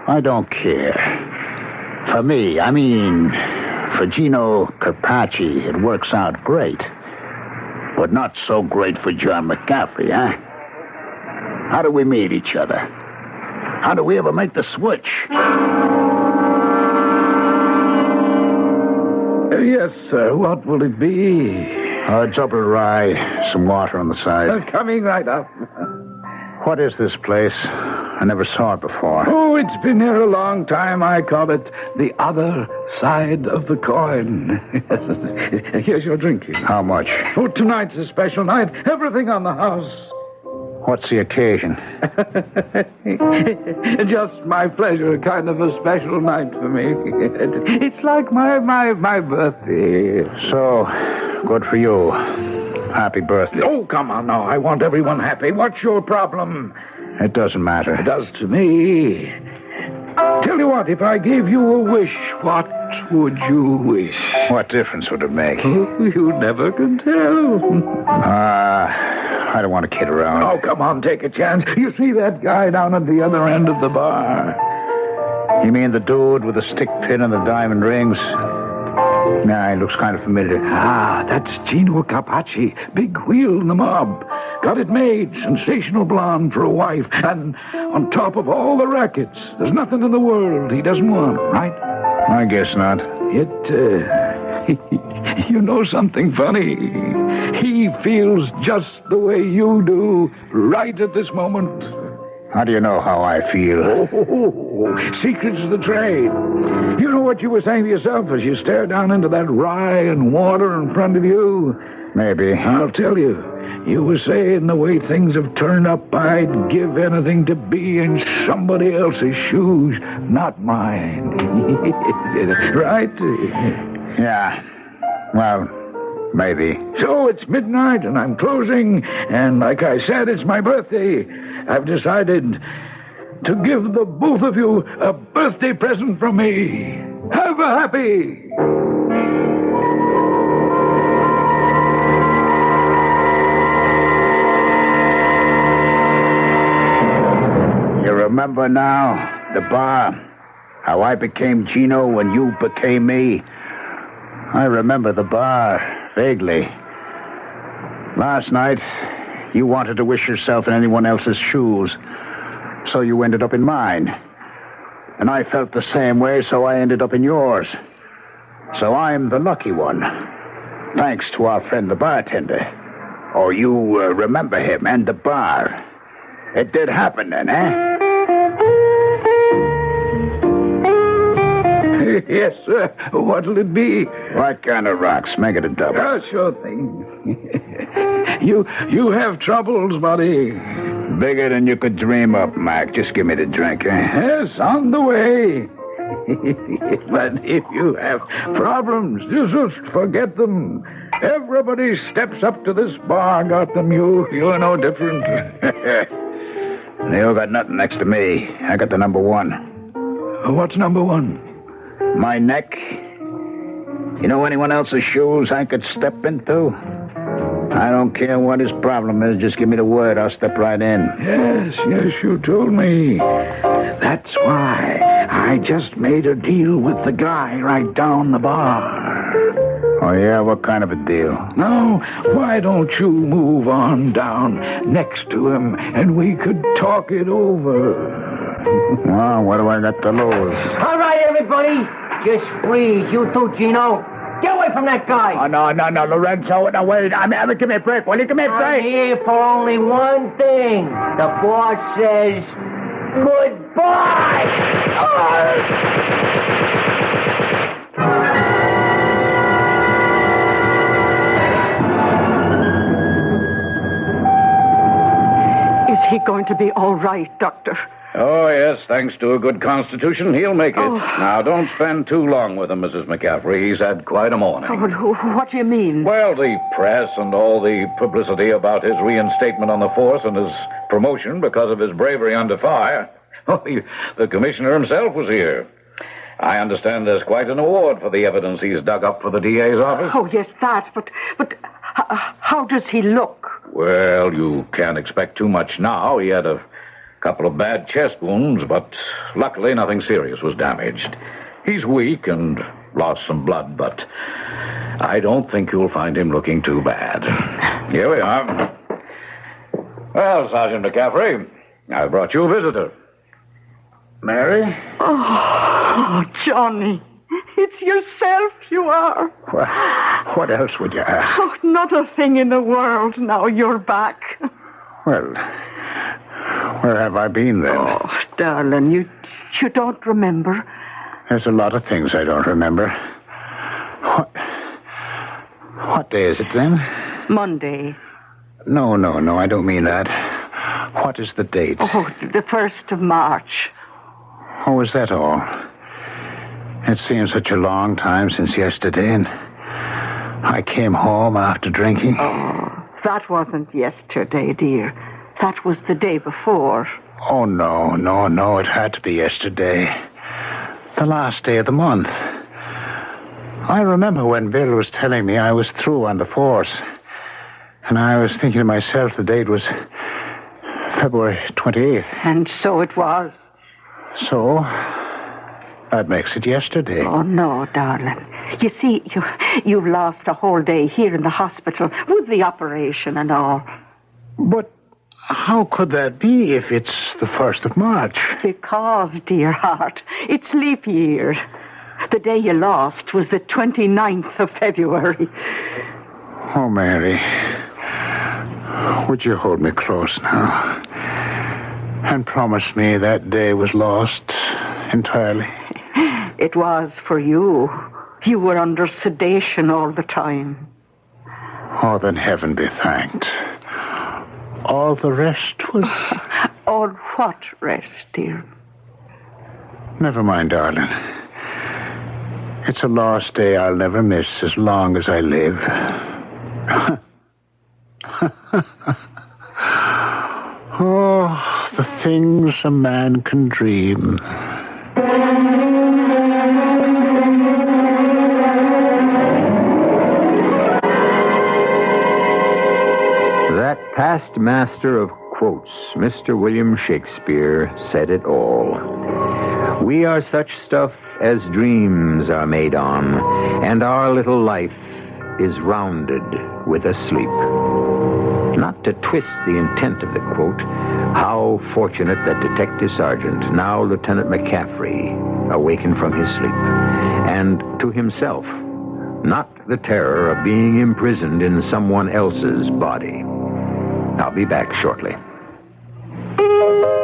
I don't care. For me, I mean, for Gino Carpacci, it works out great. But not so great for John McCaffrey, huh? How do we meet each other? How do we ever make the switch? Yes, sir. What will it be? Double rye, some water on the side. Coming right up. What is this place? I never saw it before. Oh, it's been here a long time. I call it the other side of the coin. Here's your drinking. How much? Oh, tonight's a special night. Everything on the house. What's the occasion? Just my pleasure, kind of a special night for me. It's like my birthday. So, good for you. Happy birthday. Oh, come on now. I want everyone happy. What's your problem? It doesn't matter. It does to me. Tell you what, if I gave you a wish, what would you wish? What difference would it make? Oh, you never can tell. I don't want to kid around. Oh, come on, take a chance. You see that guy down at the other end of the bar? You mean the dude with the stick pin and the diamond rings? Nah, he looks kind of familiar. Ah, that's Gino Carpacci. Big wheel in the mob. Got it made. Sensational blonde for a wife. And on top of all the rackets, there's nothing in the world he doesn't want, right? I guess not. You know something funny? He feels just the way you do right at this moment. How do you know how I feel? Oh, Oh, secrets of the trade. You know what you were saying to yourself as you stare down into that rye and water in front of you? Maybe. I'll tell you. You were saying the way things have turned up, I'd give anything to be in somebody else's shoes, not mine. Right? Yeah. Well, maybe. So it's midnight and I'm closing, and like I said, it's my birthday. I've decided to give the both of you a birthday present from me. Have a happy... You remember now, the bar, how I became Gino and you became me? I remember the bar, vaguely. Last night, you wanted to wish yourself in anyone else's shoes, so you ended up in mine. And I felt the same way, so I ended up in yours. So I'm the lucky one, thanks to our friend the bartender. Or you remember him and the bar. It did happen then, eh? Yes, sir. What'll it be? What kind of rocks? Make it a double. Oh, sure thing. You have troubles, buddy. Bigger than you could dream up, Mac. Just give me the drink, eh? Yes, on the way. But if you have problems, just forget them. Everybody steps up to this bar, got them. You're no different. You got nothing next to me. I got the number one. What's number one? My neck. You know anyone else's shoes I could step into? I don't care what his problem is. Just give me the word. I'll step right in. Yes, you told me. That's why I just made a deal with the guy right down the bar. Oh, yeah? What kind of a deal? Now, why don't you move on down next to him and we could talk it over? Well, what do I got to lose? All right, everybody. Just freeze. You too, Gino. Get away from that guy. Oh, no, Lorenzo. No, wait. Give me a break. Will you give me a break? I'm here for only one thing. The boss says goodbye. Is he going to be all right, Doctor? Oh, yes, thanks to a good constitution, he'll make it. Now, don't spend too long with him, Mrs. McCaffrey. He's had quite a morning. What do you mean? Well, the press and all the publicity about his reinstatement on the force and his promotion because of his bravery under fire. Oh, the commissioner himself was here. I understand there's quite an award for the evidence he's dug up for the DA's office. Oh, yes, that, but how does he look? Well, you can't expect too much now. He had a couple of bad chest wounds, but luckily nothing serious was damaged. He's weak and lost some blood, but I don't think you'll find him looking too bad. Here we are. Well, Sergeant McCaffrey, I brought you a visitor. Mary? Oh, Johnny, it's yourself you are. What else would you ask? Oh, not a thing in the world now you're back. Well, where have I been then? Oh, darling, you don't remember? There's a lot of things I don't remember. What day is it then? Monday. No, I don't mean that. What is the date? Oh, the 1st of March. Oh, is that all? It seems such a long time since yesterday, and I came home after drinking. Oh, that wasn't yesterday, dear. That was the day before. Oh, no, it had to be yesterday. The last day of the month. I remember when Bill was telling me I was through on the force, and I was thinking to myself the date was February 28th. And so it was. So, that makes it yesterday. Oh, no, darling. You see, you've lost a whole day here in the hospital with the operation and all. But how could that be if it's the 1st of March? Because, dear heart, it's leap year. The day you lost was the 29th of February. Oh, Mary, would you hold me close now and promise me that day was lost entirely. It was for you. You were under sedation all the time. Oh, then heaven be thanked. All the rest was... All what rest, dear? Never mind, darling. It's a lost day I'll never miss as long as I live. Oh, the things a man can dream. That past master of quotes, Mr. William Shakespeare, said it all. We are such stuff as dreams are made on, and our little life is rounded with a sleep. Not to twist the intent of the quote, how fortunate that Detective Sergeant, now Lieutenant McCaffrey, awakened from his sleep. And to himself, not the terror of being imprisoned in someone else's body. I'll be back shortly.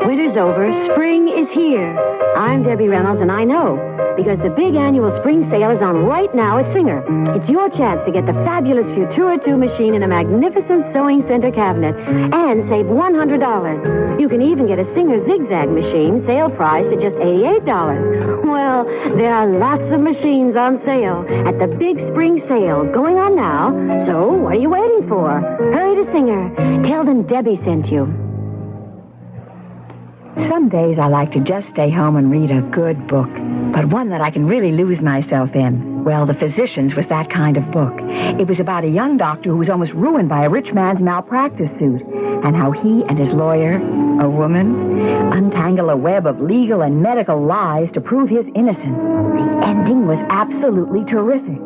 Winter's over. Spring is here. I'm Debbie Reynolds, and I know, because the big annual spring sale is on right now at Singer. It's your chance to get the fabulous Futura 2 machine in a magnificent sewing center cabinet and save $100. You can even get a Singer zigzag machine, sale price at just $88. Well, there are lots of machines on sale at the big spring sale going on now. So what are you waiting for? Hurry to Singer. Tell them Debbie sent you. Some days I like to just stay home and read a good book, but one that I can really lose myself in. Well, The Physicians was that kind of book. It was about a young doctor who was almost ruined by a rich man's malpractice suit, and how he and his lawyer, a woman, untangle a web of legal and medical lies to prove his innocence. The ending was absolutely terrific.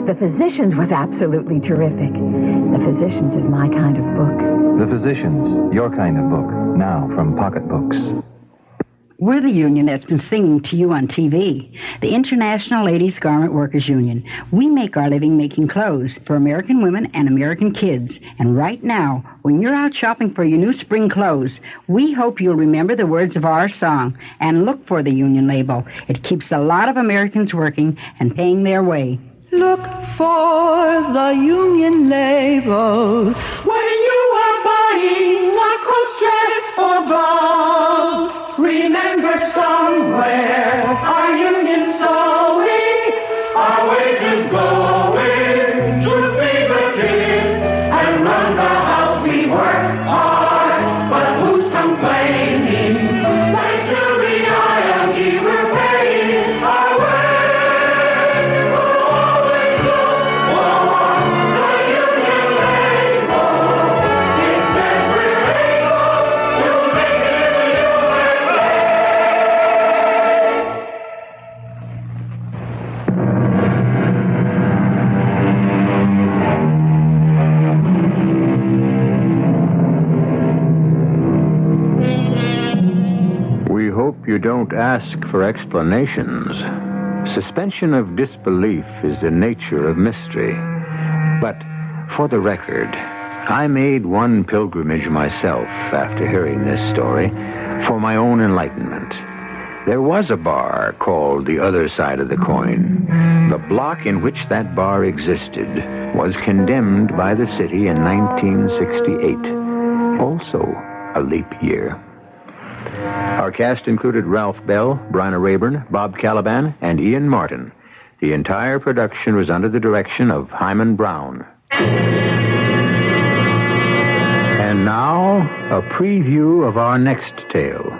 The Physicians was absolutely terrific. The Physicians is my kind of book. The Physicians, your kind of book, now from Pocket Books. We're the union that's been singing to you on TV, the International Ladies Garment Workers Union. We make our living making clothes for American women and American kids. And right now, when you're out shopping for your new spring clothes, we hope you'll remember the words of our song and look for the union label. It keeps a lot of Americans working and paying their way. Look for the union label when you are buying Lacoste dress or blouse. Remember somewhere our union sewing, our wages going to feed the kids and run the house. We work hard, but who's complaining? Thanks to the IMD, we're paying our way. You don't ask for explanations. Suspension of disbelief is the nature of mystery. But, for the record, I made one pilgrimage myself after hearing this story for my own enlightenment. There was a bar called The Other Side of the Coin. The block in which that bar existed was condemned by the city in 1968. Also a leap year. Our cast included Ralph Bell, Bryna Rayburn, Bob Caliban, and Ian Martin. The entire production was under the direction of Hyman Brown. And now, a preview of our next tale.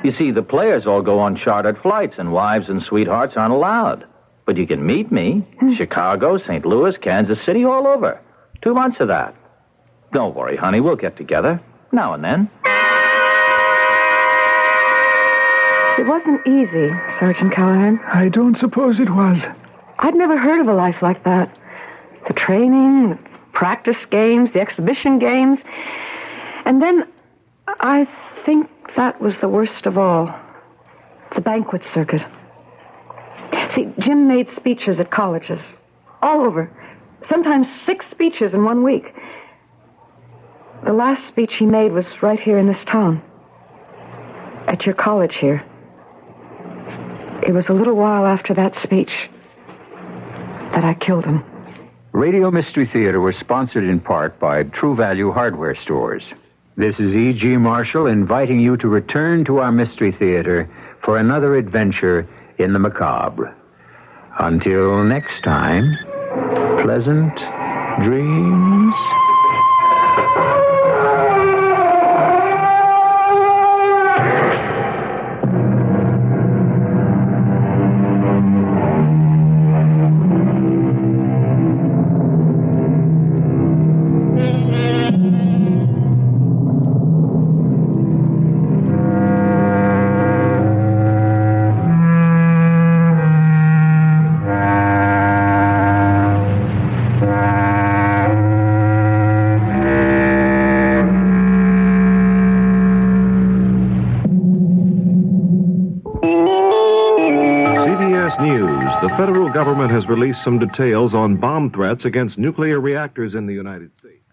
You see, the players all go on chartered flights, and wives and sweethearts aren't allowed. But you can meet me. Chicago, St. Louis, Kansas City, all over. 2 months of that. Don't worry, honey, we'll get together. Now and then. It wasn't easy, Sergeant Callahan. I don't suppose it was. I'd never heard of a life like that. The training, the practice games, the exhibition games. And then I think that was the worst of all. The banquet circuit. See, Jim made speeches at colleges. All over. Sometimes 6 speeches in 1 week. The last speech he made was right here in this town. At your college here. It was a little while after that speech that I killed him. Radio Mystery Theater was sponsored in part by True Value Hardware Stores. This is E.G. Marshall inviting you to return to our Mystery Theater for another adventure in the macabre. Until next time, pleasant dreams. The federal government has released some details on bomb threats against nuclear reactors in the United States.